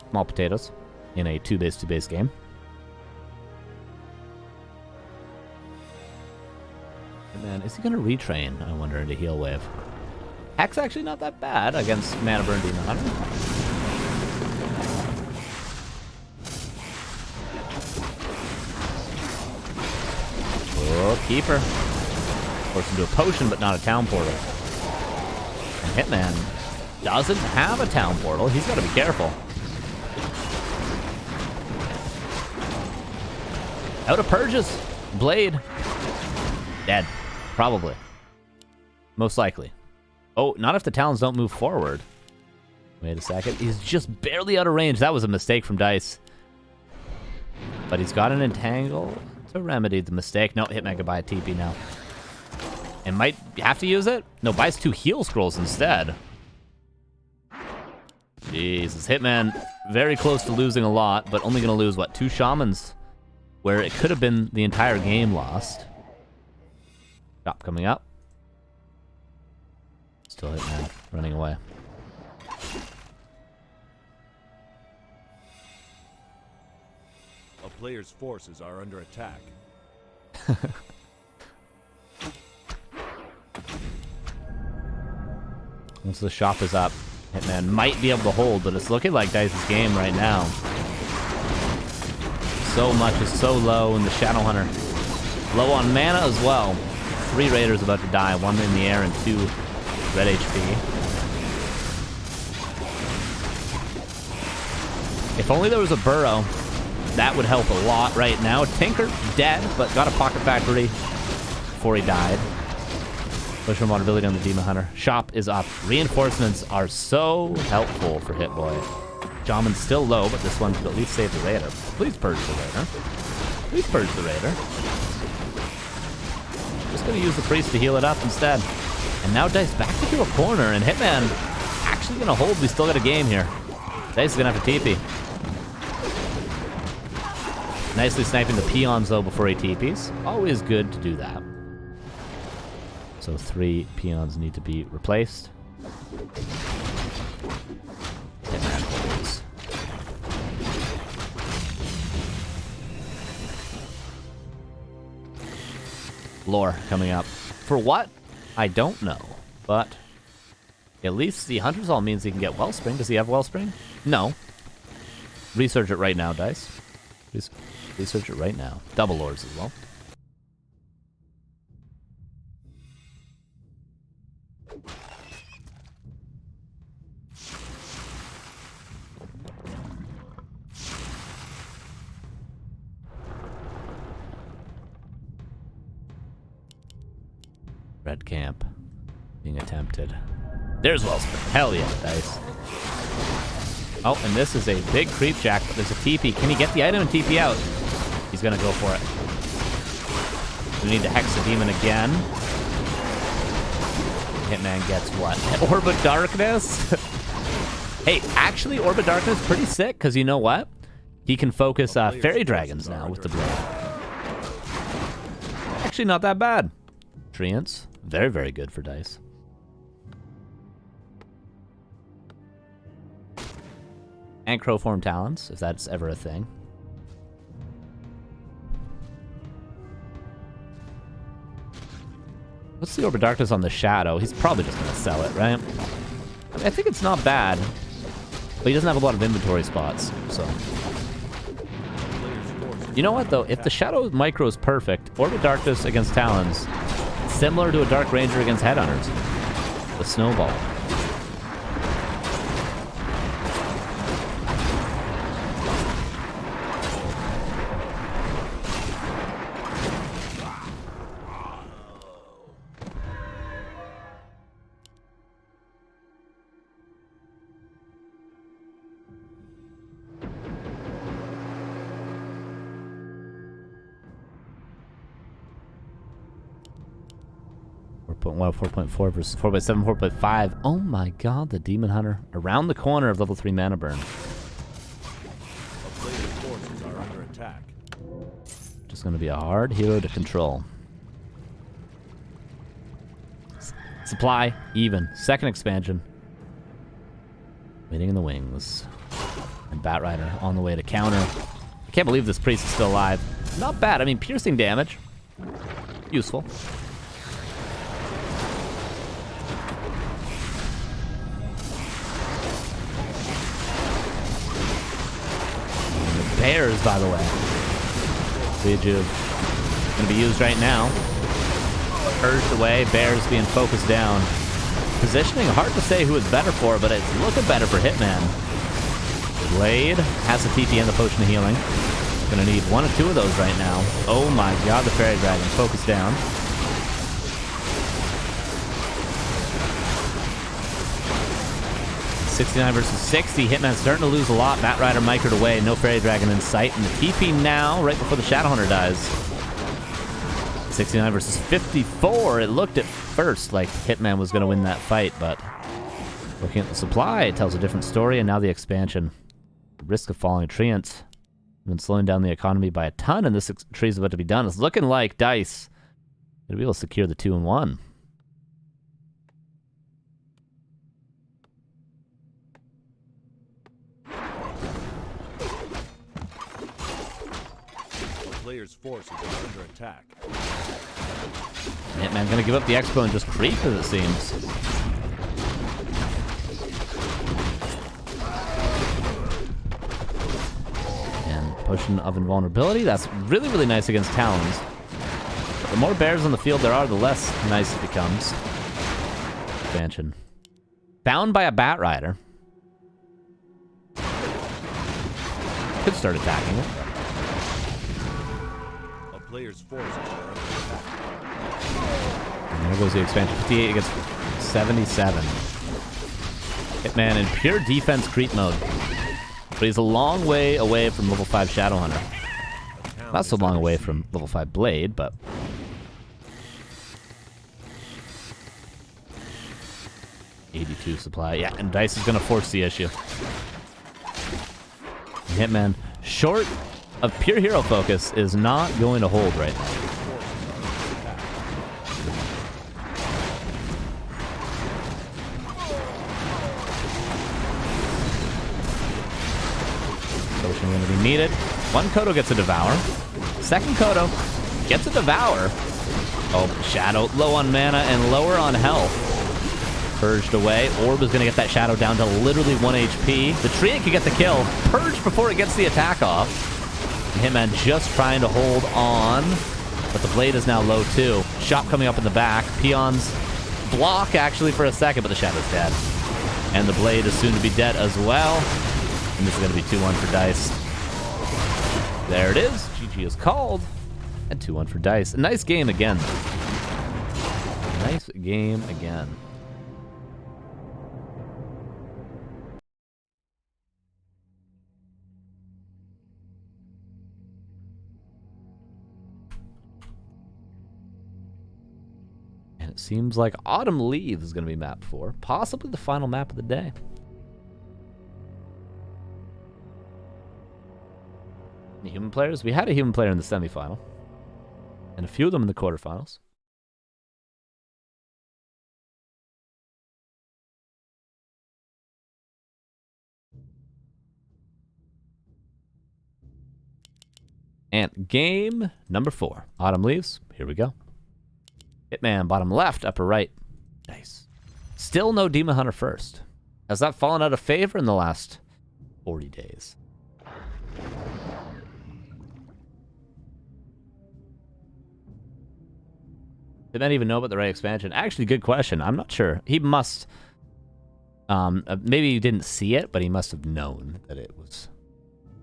Speaker 1: small potatoes in a 2-base game. And then, is he going to retrain, I wonder, into Heal Wave? Hex actually not that bad against Mana Burn Demon Hunter. Oh, Keeper. Forced into a potion, but not a town portal. Hitman doesn't have a town portal. He's got to be careful. Out of purges. Blade. Dead. Probably. Most likely. Oh, not if the Talons don't move forward. Wait a second. He's just barely out of range. That was a mistake from Dise. But he's got an Entangle to remedy the mistake. No, Hitman could buy a TP now. And might have to use it? No, buys 2 Heal Scrolls instead. Jesus, Hitman very close to losing a lot, but only going to lose, what, 2 Shamans? Where it could have been the entire game lost. Chop coming up. Still Hitman running away.
Speaker 2: A player's forces are under attack.
Speaker 1: Once the shop is up, Hitman might be able to hold, but it's looking like Dice's game right now. So much is so low, and the Shadow Hunter low on mana as well. 3 Raiders about to die, 1 in the air and 2 red HP. If only there was a Burrow, that would help a lot right now. Tinker, dead, but got a Pocket Factory before he died. Push from vulnerability on the Demon Hunter. Shop is up. Reinforcements are so helpful for Hitboy. Shaman's still low, but this one could at least save the Raider. Please purge the Raider. Please purge the Raider. Just gonna use the Priest to heal it up instead. And now Dise back into a corner, and Hitman actually gonna hold. We still got a game here. Dise is gonna have to TP. Nicely sniping the peons, though, before he TPs. Always good to do that. So 3 peons need to be replaced. Hitman holds. Lore coming up. For what? I don't know. But at least the Hunter's All means he can get Wellspring. Does he have Wellspring? No. Research it right now, Dice. Research it right now. Double Lords as well. Red camp being attempted. There's Wellspring. Hell yeah, Dice. Oh, and this is a big creep jack, but there's a TP. Can he get the item and TP out? He's gonna go for it. We need to hex the demon again. Hitman gets what? Orb of Darkness? Hey, actually, Orb of Darkness pretty sick, because you know what? He can focus Fairy Dragons now with the blade. Actually, not that bad. Treants. Very, very good for Dice. And Crowform Talons, if that's ever a thing. What's the Orb of Darkness on the Shadow? He's probably just going to sell it, right? I mean, I think it's not bad. But he doesn't have a lot of inventory spots, so... You know what, though? If the Shadow micro is perfect, Orb of Darkness against Talons, similar to a Dark Ranger against Headhunters. The Snowball. Wow, 4.4 versus 4.7, 4.5. Oh my god, the Demon Hunter. Around the corner of level 3 mana burn.
Speaker 2: Forces are under attack.
Speaker 1: Just going to be a hard hero to control. Supply, even. Second expansion. Waiting in the wings. And Batrider on the way to counter. I can't believe this priest is still alive. Not bad. I mean, piercing damage. Useful. Bears, by the way. Rejuve. Gonna be used right now. Urged away. Bears being focused down. Positioning, hard to say who it's better for, but it's looking better for Hitman. Blade has the TP and the potion of healing. Gonna need 1 or 2 of those right now. Oh my god, the Fairy Dragon. Focus down. $69 versus 60. Hitman's starting to lose a lot. Batrider microed away. No Fairy Dragon in sight. And the TP now, right before the Shadowhunter dies. 69 versus 54. It looked at first like Hitman was going to win that fight, but looking at the supply, it tells a different story. And now the expansion. The risk of falling treants. Been slowing down the economy by a ton, and this tree is about to be done. It's looking like Dice going to be able to secure the 2-1.
Speaker 2: Player's forces are under attack.
Speaker 1: Hitman gonna give up the expo and just creep, as it seems. And potion of invulnerability. That's really, really nice against Talons. But the more bears on the field there are, the less nice it becomes. Expansion. Bound by a Batrider. Could start attacking it.
Speaker 2: Player's forces are under attack.
Speaker 1: And there goes the expansion. 58 against 77. Hitman in pure defense creep mode. But he's a long way away from level 5 Shadowhunter. Not so long away from level 5 Blade, but... $82 supply. Yeah, and Dice is going to force the issue. Hitman short of pure hero focus is not going to hold right now. Potion going to be needed. One Kodo gets a Devour. Second Kodo gets a Devour. Oh, Shadow low on mana and lower on health. Purged away. Orb is going to get that Shadow down to literally 1 HP. The Treant can get the kill. Purged before it gets the attack off. And Hitman just trying to hold on. But the Blade is now low too. Shop coming up in the back. Peons block actually for a second, but the Shadow's dead. And the Blade is soon to be dead as well. And this is going to be 2-1 for Dise. There it is. GG is called. And 2-1 for Dise. A nice game again. Nice game again. And it seems like Autumn Leaves is going to be map 4. Possibly the final map of the day. Any human players? We had a human player in the semifinal. And a few of them in the quarterfinals. And game number 4. Autumn Leaves. Here we go. Hitman, bottom left, upper right. Nice. Still no Demon Hunter first. Has that fallen out of favor in the last 40 days? Did not even know about the right expansion? Actually, good question. I'm not sure. He must. Maybe he didn't see it, but he must have known that it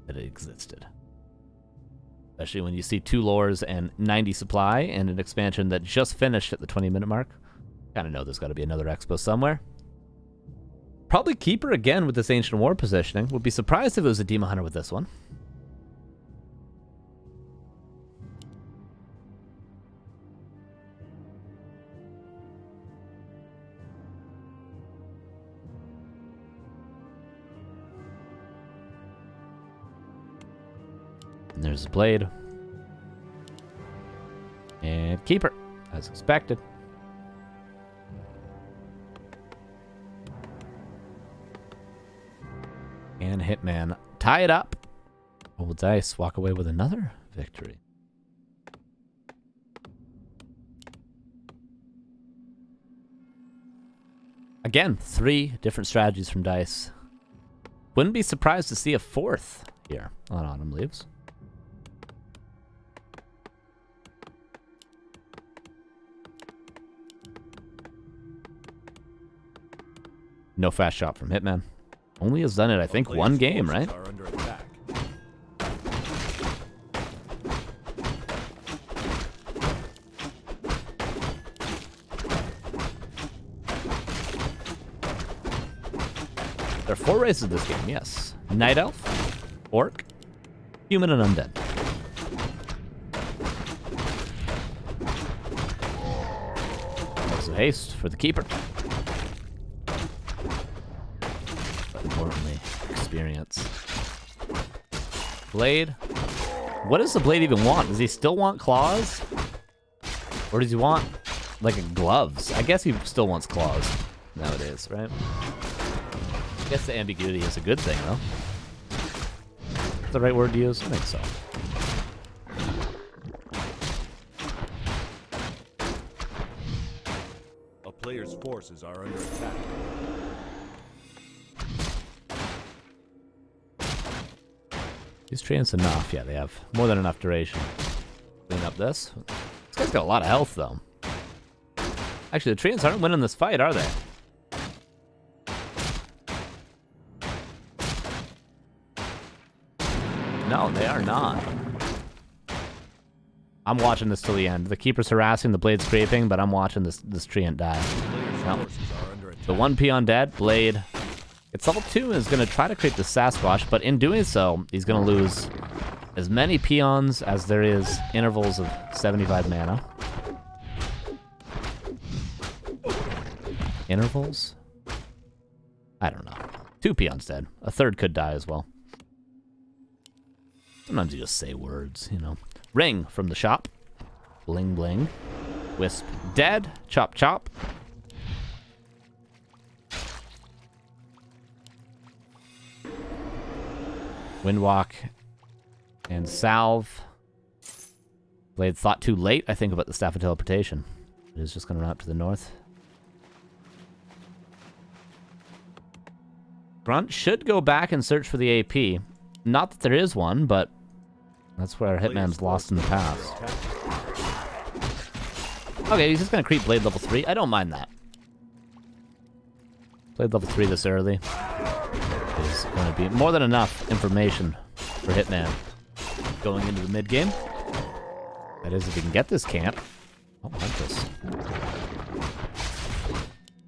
Speaker 1: existed. Especially when you see 2 lores and 90 supply and an expansion that just finished at the 20-minute mark. Kind of know there's got to be another expo somewhere. Probably Keeper again with this Ancient War positioning. Would be surprised if it was a Demon Hunter with this one. And there's the Blade. And Keeper, as expected. And Hitman tie it up. Will Dise walk away with another victory? Again, 3 different strategies from Dise. Wouldn't be surprised to see a 4th here on Autumn Leaves. No fast shot from Hitman. Only has done it, I think, 1 game, right? There are 4 races this game, yes. Night Elf, Orc, Human, and Undead. Also haste for the Keeper. Importantly, experience. Blade. What does the Blade even want? Does he still want claws? Or does he want, like, gloves? I guess he still wants claws nowadays, right? I guess the ambiguity is a good thing, though. Is the right word to use? I think so.
Speaker 2: A player's forces are under attack.
Speaker 1: These Treants enough. Yeah, they have more than enough duration. Clean up this. This guy's got a lot of health, though. Actually, the Treants aren't winning this fight, are they? No, they are not. I'm watching this till the end. The Keeper's harassing, the Blade's scraping, but I'm watching this Treant die. No. The 1 peon dead, Blade. It's level 2 and is going to try to create the Sasquatch, but in doing so, he's going to lose as many peons as there is intervals of 75 mana. Intervals? I don't know. 2 peons dead. A third could die as well. Sometimes you just say words, you know. Ring from the shop. Bling bling. Wisp dead. Chop chop. Windwalk and salve. Blade thought too late, I think, about the Staff of Teleportation. It is just going to run up to the north. Grunt should go back and search for the AP. Not that there is one, but that's where Hitman's lost in the past. Okay, he's just going to creep Blade level 3. I don't mind that. Blade level 3 this early is going to be more than enough information for Hitman going into the mid game. That is, if he can get this camp. Oh, Huntress.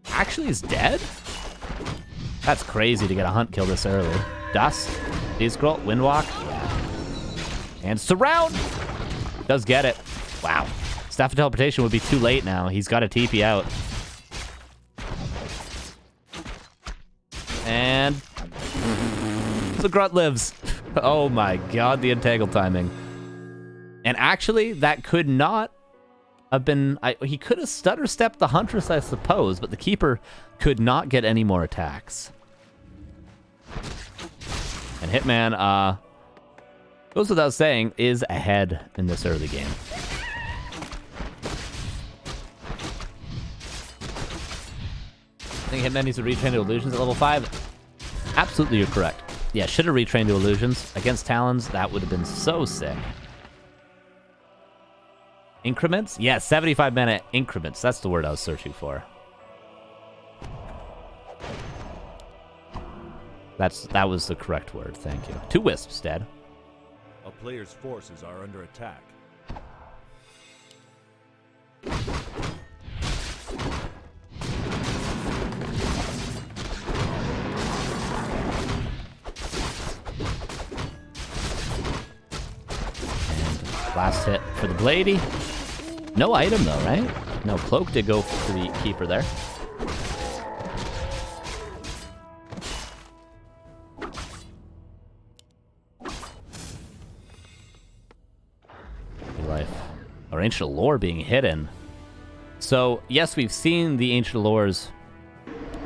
Speaker 1: Actually, he's dead? That's crazy to get a hunt kill this early. Dust, D-Scroll, Windwalk. Yeah. And Surround! Does get it. Wow. Staff of Teleportation would be too late now. He's got a TP out. And the Grunt lives. Oh my god, the entangle timing. And actually, that could not have been... he could have stutter stepped the Huntress, I suppose, but the Keeper could not get any more attacks. And Hitman, goes without saying, is ahead in this early game. I think Hitman needs to retrain to Illusions at level 5. Absolutely, you're correct. Yeah, should have retrained to Illusions. Against Talons, that would have been so sick. Increments? Yeah, 75 mana increments. That's the word I was searching for. That was the correct word, thank you. 2 Wisps dead.
Speaker 2: A player's forces are under attack.
Speaker 1: Last hit for the Bladey. No item though, right? No, Cloak did go for the Keeper there. Life. Our Ancient Lore being hidden. So, yes, we've seen the Ancient Lores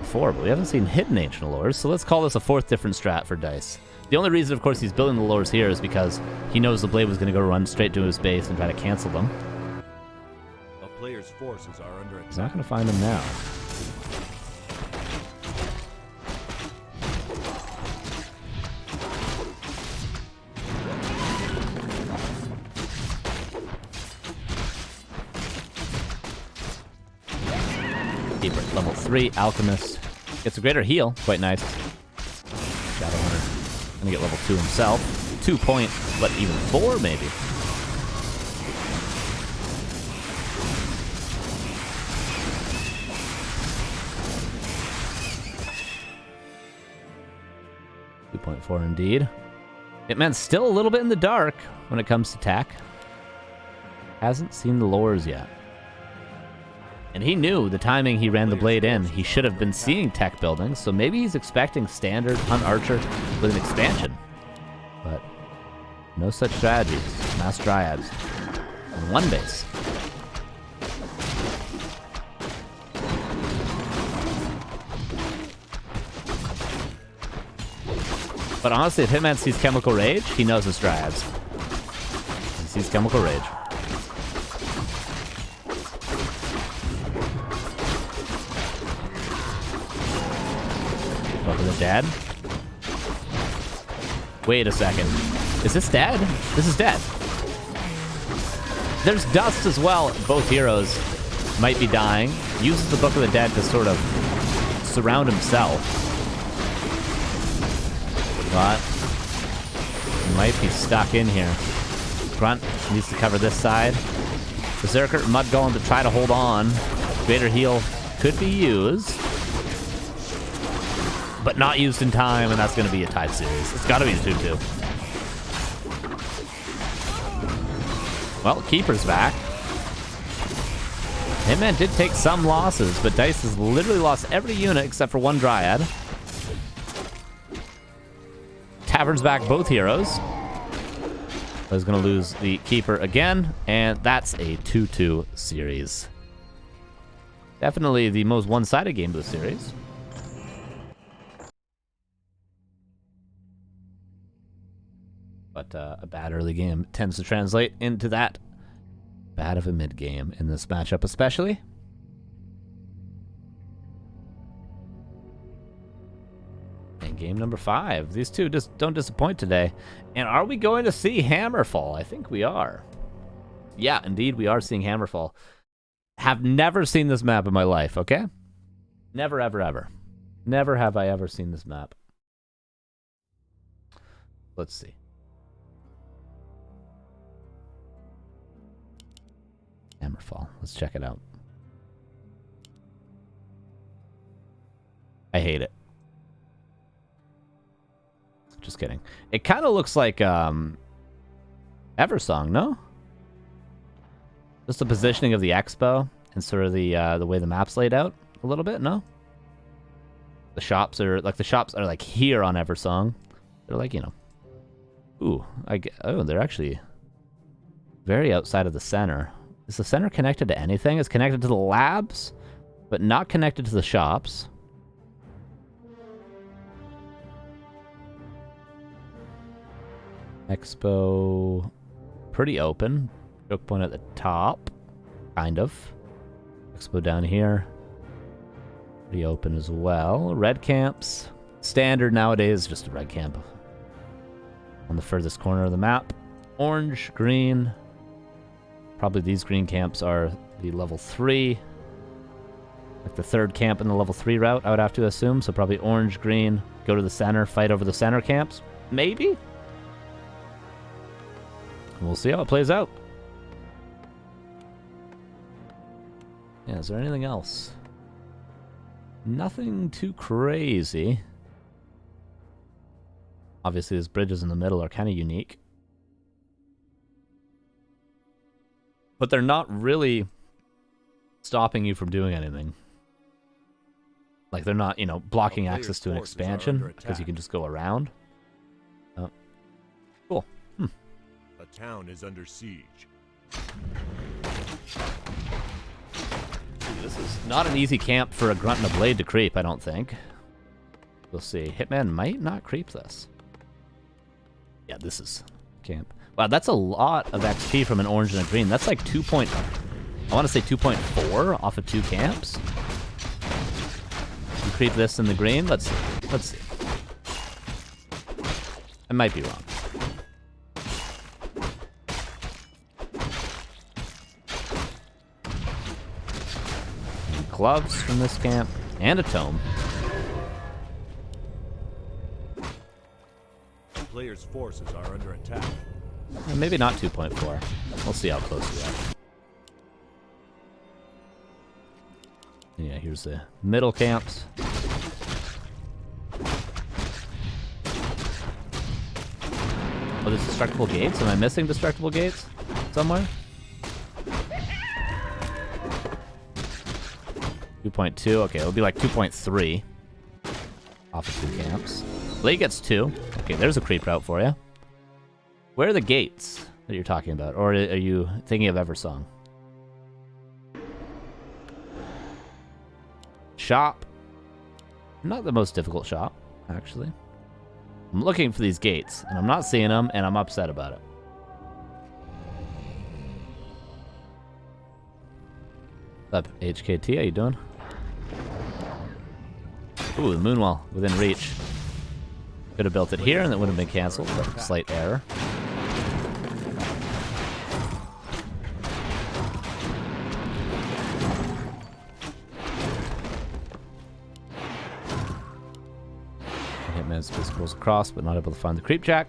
Speaker 1: before, but we haven't seen hidden Ancient Lores, so let's call this a 4th different strat for Dise. The only reason, of course, he's building the lures here is because he knows the Blade was going to go run straight to his base and try to cancel them.
Speaker 2: A player's forces are under attack.
Speaker 1: He's not going to find them now. Keeper, level 3, Alchemist. Gets a greater heal, quite nice. Shadowhunter. Gonna get level 2 himself. 2 point, but even 4 maybe. .4 indeed. Hitman's still a little bit in the dark when it comes to tech. Hasn't seen the lures yet. And he knew the timing he ran the Blade in, he should have been seeing tech buildings, so maybe he's expecting standard Hunt Archer with an expansion. But no such strategies. Mass Dryads. On 1 base. But honestly, if Hitman sees Chemical Rage, he knows it's Dryads. He sees Chemical Rage. Both of them dead. Wait a second. Is this dead? This is dead. There's Dust as well. Both heroes might be dying. Uses the Book of the Dead to sort of surround himself. But he might be stuck in here. Grunt needs to cover this side. Berserker, Mud Golem to try to hold on. Greater heal could be used. But not used in time, and that's going to be a tied series. It's got to be a 2-2. Well, Keeper's back. Hitman did take some losses, but Dise has literally lost every unit except for 1 Dryad. Tavern's back both heroes. He's going to lose the keeper again, and that's a 2-2 series. Definitely the most one-sided game of the series. But a bad early game tends to translate into that bad of a mid game in this matchup especially. And game number 5. These two just don't disappoint today. And are we going to see Hammerfall? I think we are. Yeah, indeed we are seeing Hammerfall. Have never seen this map in my life, okay? Never, ever, ever. Never have I ever seen this map. Let's see. Hammerfall. Let's check it out. I hate it. Just kidding. It kind of looks like Eversong, no? Just the positioning of the expo and sort of the way the map's laid out a little bit, no? The shops are like here on Eversong. They're like, you know. Ooh, they're actually very outside of the center. Is the center connected to anything? It's connected to the labs, but not connected to the shops. Expo, pretty open. Choke point at the top, kind of. Expo down here, pretty open as well. Red camps, standard nowadays, just a red camp on the furthest corner of the map. Orange, green. Probably these green camps are the level 3. Like the third camp in the level 3 route, I would have to assume. So probably orange, green, go to the center, fight over the center camps. Maybe? We'll see how it plays out. Yeah, is there anything else? Nothing too crazy. Obviously, these bridges in the middle are kind of unique. But they're not really stopping you from doing anything. Like, they're not, you know, blocking access to an expansion because you can just go around. Cool.
Speaker 2: The town is under siege.
Speaker 1: This is not an easy camp for a grunt and a blade to creep, I don't think. We'll see. Hitman might not creep this. Yeah, this is camp. Wow, that's a lot of XP from an orange and a green. That's like 2 point... I want to say 2.4 off of 2 camps. You creep this in the green? Let's see. Let's see. I might be wrong. And gloves from this camp. And a tome.
Speaker 2: Players' forces are under attack.
Speaker 1: Maybe not 2.4. We'll see how close we are. Yeah, here's the middle camps. Oh, there's destructible gates? Am I missing destructible gates somewhere? 2.2. Okay, it'll be like 2.3 off of 2 camps. Blade gets 2. Okay, there's a creep route for you. Where are the gates that you're talking about? Or are you thinking of Eversong? Shop. Not the most difficult shop, actually. I'm looking for these gates, and I'm not seeing them, and I'm upset about it. What's up, HKT? How you doing? Ooh, the moonwall within reach. Could have built it here, and it would have been canceled, but slight error. Hitman's just goes across, but not able to find the creep jack.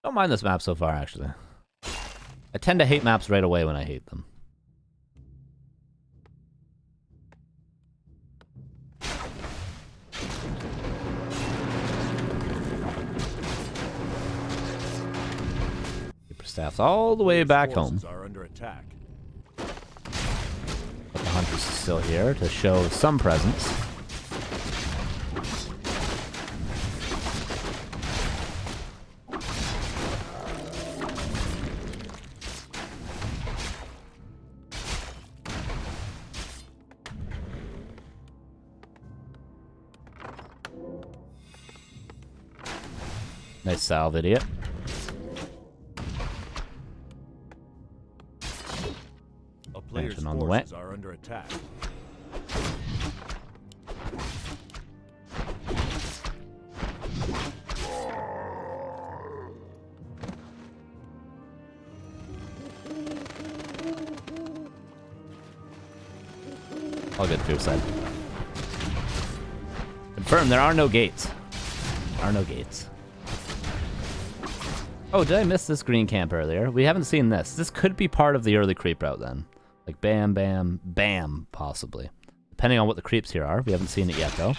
Speaker 1: Don't mind this map so far, actually. I tend to hate maps right away when I hate them. Keeper staff's all the way back home.
Speaker 2: Are under attack.
Speaker 1: But the hunt This is still here to show some presence. Nice salve, idiot.
Speaker 2: A player's
Speaker 1: on the way.
Speaker 2: forces are under attack.
Speaker 1: All good, Fear side. Confirm, there are no gates. There are no gates. Oh, did I miss this green camp earlier? We haven't seen this. This could be part of the early creep route then. Like bam, bam, bam, possibly. Depending on what the creeps here are. We haven't seen it yet, though.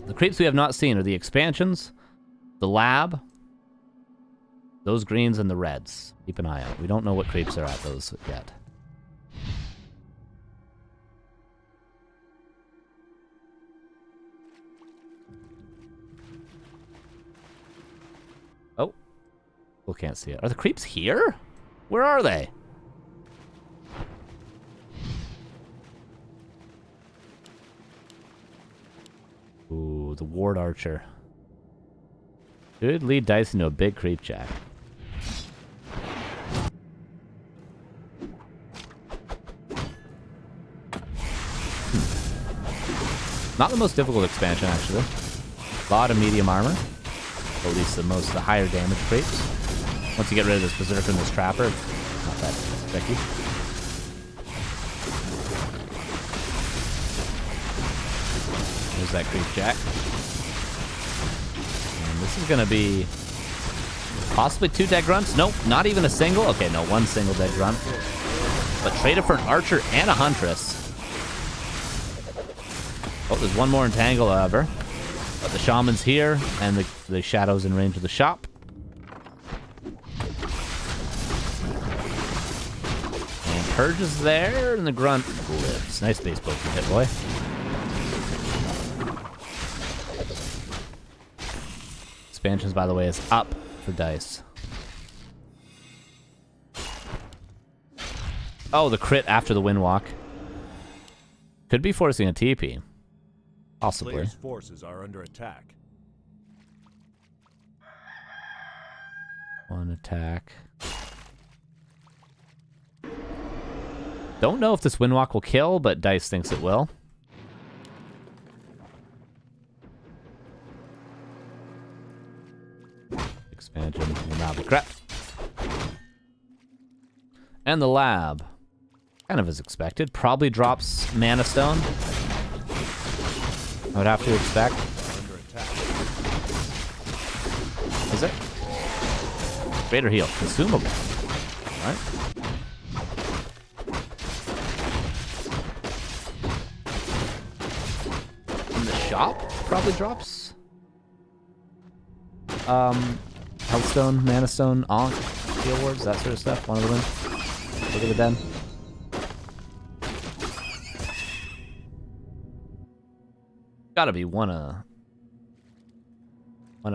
Speaker 1: The creeps we have not seen are the expansions, the lab, those greens, and the reds. Keep an eye out. We don't know what creeps are at those yet. Oh. People can't see it. Are the creeps here? Where are they? Ooh, the ward archer. Could lead Dise into a big creep jack. Not the most difficult expansion, actually. A lot of medium armor. At least the higher damage creeps. Once you get rid of this berserker and this trapper, it's not that tricky. There's that creep jack. And this is gonna be possibly 2 dead grunts. Nope, not even a single. Okay, no, 1 single dead grunt. But trade it for an archer and a huntress. Oh, there's one more entangle, however. But the shaman's here, and the shadow's in range of the shop. And Purge is there, and the grunt lives. Nice base poke you hit, boy. Expansions, by the way, is up for Dise. Oh, the crit after the windwalk. Could be forcing a TP. Possibly.
Speaker 2: Player's forces are under attack.
Speaker 1: 1 attack. Don't know if this windwalk will kill, but Dise thinks it will. Expansion will now be crept. And the lab, kind of as expected, probably drops Mana Stone. I would have to expect. Is it? Greater heal. Consumable. Alright. And the shop probably drops. Healthstone, Mana Stone, Ankh, Heal Wards, that sort of stuff. One of them. Look at the den. Gotta be one of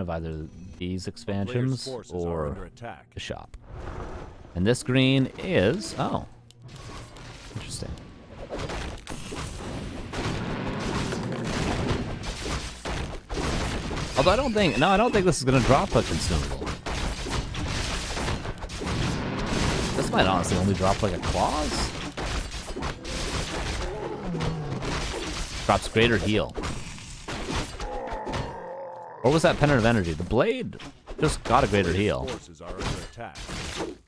Speaker 1: either these expansions or the shop. And this green is interesting. Although I don't think this is gonna drop a consumable. This might honestly only drop like a claws. Drops greater heal. Or was that Pennant of Energy? The blade just got a greater heal.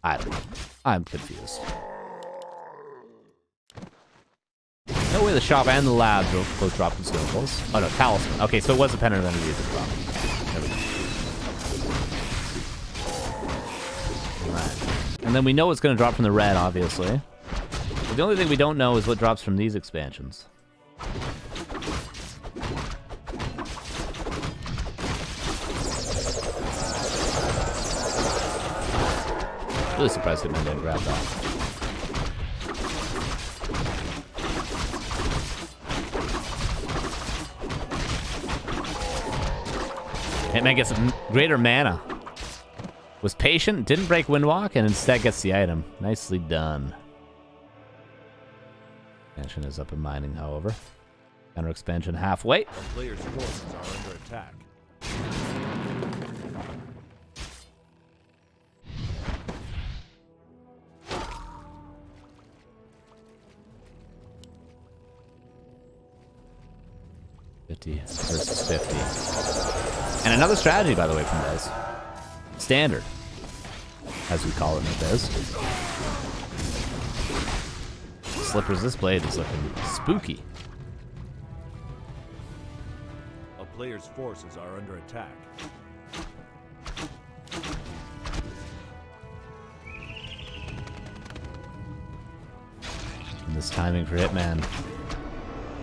Speaker 1: I don't know. I'm confused. No way the shop and the lab both drop consumables. Oh no, Talisman. Okay, so it was a Pennant of Energy that dropped. There we go. Alright. And then we know it's going to drop from the red, obviously. But the only thing we don't know is what drops from these expansions. Really surprised Hitman didn't grab that. Hitman gets greater mana. Was patient, didn't break Windwalk, and instead gets the item. Nicely done. Expansion is up in mining, however. Counter expansion halfway.
Speaker 2: A player's forces are under attack.
Speaker 1: Versus 50. And another strategy, by the way, from Dise. Standard, as we call it in the biz. Slippers, this blade is looking spooky.
Speaker 2: A player's forces are under attack.
Speaker 1: And this timing for Hitman.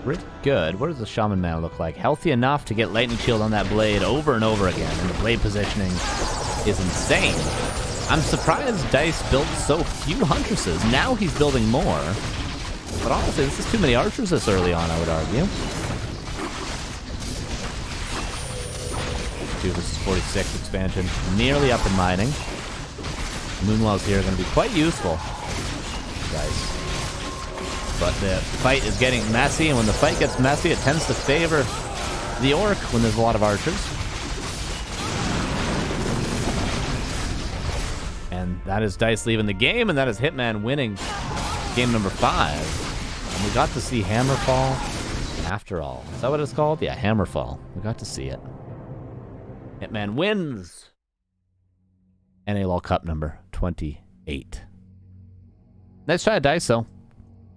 Speaker 1: Pretty good. What does the Shaman mana look like? Healthy enough to get Lightning Shield on that blade over and over again, and the blade positioning is insane. I'm surprised Dise built so few Huntresses. Now he's building more. But honestly, this is too many Archers this early on, I would argue. 2 versus 46 expansion. Nearly up in mining. Moonwells here are going to be quite useful. Dise. But the fight is getting messy, and when the fight gets messy, it tends to favor the Orc when there's a lot of Archers. And that is Dise leaving the game, and that is Hitman winning game number 5. And we got to see Hammerfall after all. Is that what it's called? Yeah, Hammerfall. We got to see it. Hitman wins NA LUL Cup number 28. Nice try, Dise, though.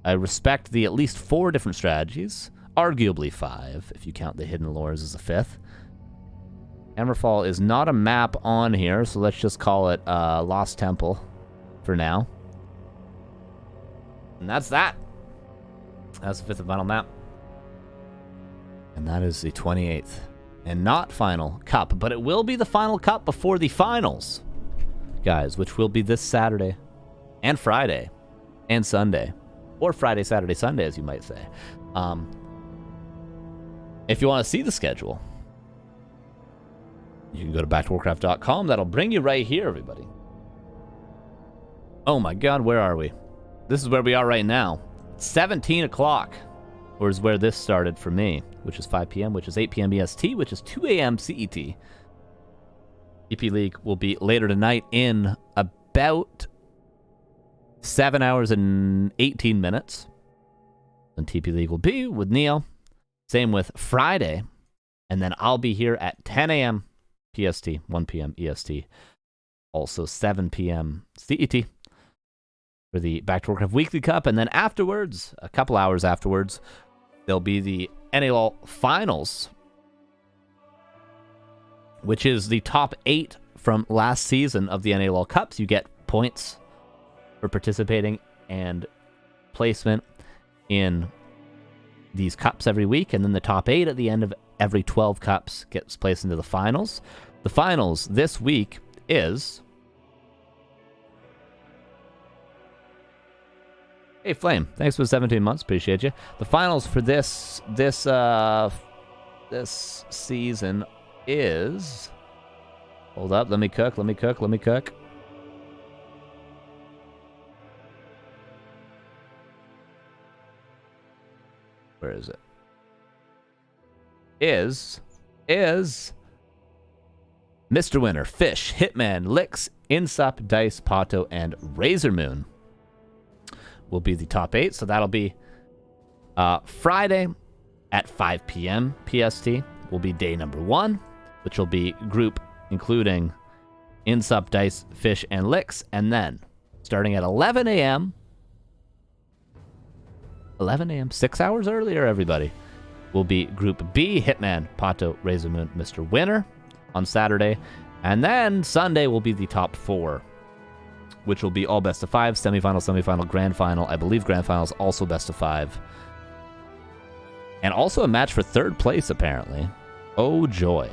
Speaker 1: I respect the at least 4 different strategies, arguably 5, if you count the hidden lures as a 5th. Hammerfall is not a map on here, so let's just call it Lost Temple for now. And that's that. That's the 5th and final map. And that is the 28th. And not final cup, but it will be the final cup before the finals, guys, which will be this Saturday and Friday and Sunday. Or Friday, Saturday, Sunday, as you might say. If you want to see the schedule, you can go to backtowarcraft.com. That'll bring you right here, everybody. Oh my god, where are we? This is where we are right now. 17 o'clock, or is where this started for me, which is 5 p.m., which is 8 p.m. EST, which is 2 a.m. CET. TP League will be later tonight in about 7 hours and 18 minutes. And TP League will be with Neo. Same with Friday. And then I'll be here at 10 a.m. PST, 1 p.m. EST. Also 7 p.m. CET for the Back to Warcraft Weekly Cup. And then afterwards, a couple hours afterwards, there'll be the NA LUL Finals, which is the top 8 from last season of the NA LUL Cups. You get points for participating and placement in these cups every week, and then the top 8 at the end of every 12 cups gets placed into the finals. The finals this week is... Hey Flame, thanks for the 17 months, appreciate you. The finals for this season is... Hold up, let me cook. Where is it? Is Mr. Winner, Fish, Hitman, Licks, Insup, Dise, Pato, and Razormoon will be the top 8. So that'll be Friday at 5 p.m. PST will be day number 1, which will be group including Insup, Dise, Fish, and Licks. And then starting at 11 a.m., 6 hours earlier, everybody, will be Group B, Hitman, Pato, Razormoon, Mr. Winner on Saturday. And then Sunday will be the top 4, which will be all best of 5, semifinal, grand final. I believe grand final is also best of 5. And also a match for 3rd place, apparently. Oh, joy.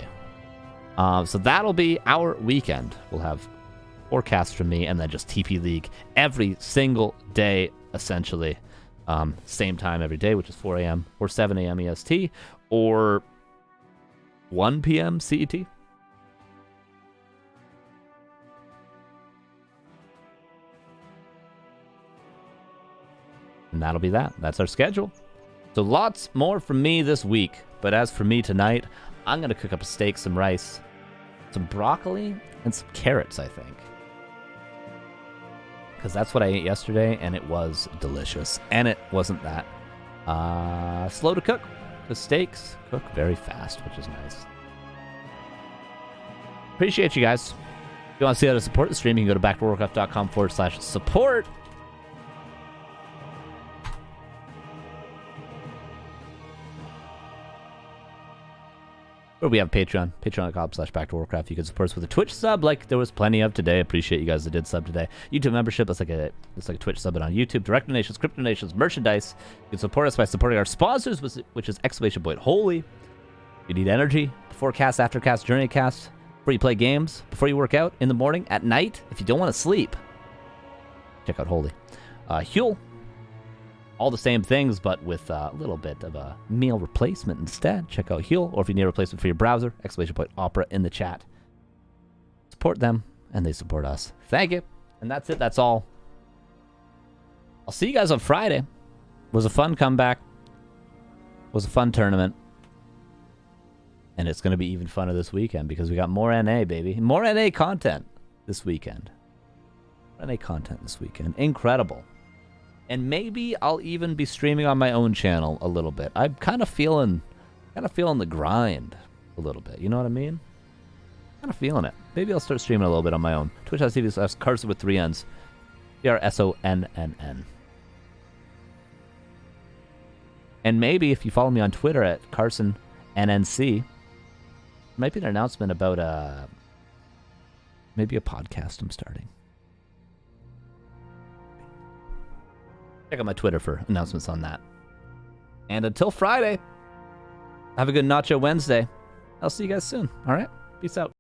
Speaker 1: So that'll be our weekend. We'll have forecasts from me and then just TP League every single day, essentially. Same time every day, which is 4 a.m. or 7 a.m. EST or 1 p.m. CET. And that'll be that. That's our schedule. So lots more from me this week. But as for me tonight, I'm going to cook up a steak, some rice, some broccoli, and some carrots, I think. Because that's what I ate yesterday, and it was delicious. And it wasn't that slow to cook. The steaks cook very fast, which is nice. Appreciate you guys. If you want to see how to support the stream, you can go to backtowarcraft.com/support. Or we have Patreon, patreon.com/backtowarcraft. You can support us with a Twitch sub, like there was plenty of today. Appreciate you guys that did sub today. YouTube membership, that's like a Twitch sub on YouTube. Direct donations, crypto donations, merchandise. You can support us by supporting our sponsors, which is !Holy. You need energy before cast, after cast, during a cast, before you play games, before you work out, in the morning, at night. If you don't want to sleep, check out Holy. Huel. All the same things, but with a little bit of a meal replacement instead. Check out Huel, or if you need a replacement for your browser, !Opera in the chat. Support them, and they support us. Thank you. And that's it. That's all. I'll see you guys on Friday. It was a fun comeback. It was a fun tournament. And it's going to be even funner this weekend because we got more NA, baby. More NA content this weekend. NA content this weekend. Incredible. And maybe I'll even be streaming on my own channel a little bit. I'm kind of feeling the grind a little bit. You know what I mean? Kind of feeling it. Maybe I'll start streaming a little bit on my own. Twitch.tv/Carson with 3 N's. CRSONNN. And maybe if you follow me on Twitter at CarsonNNC, there might be an announcement about maybe a podcast I'm starting. Check out my Twitter for announcements on that. And until Friday, have a good Nacho Wednesday. I'll see you guys soon. All right? Peace out.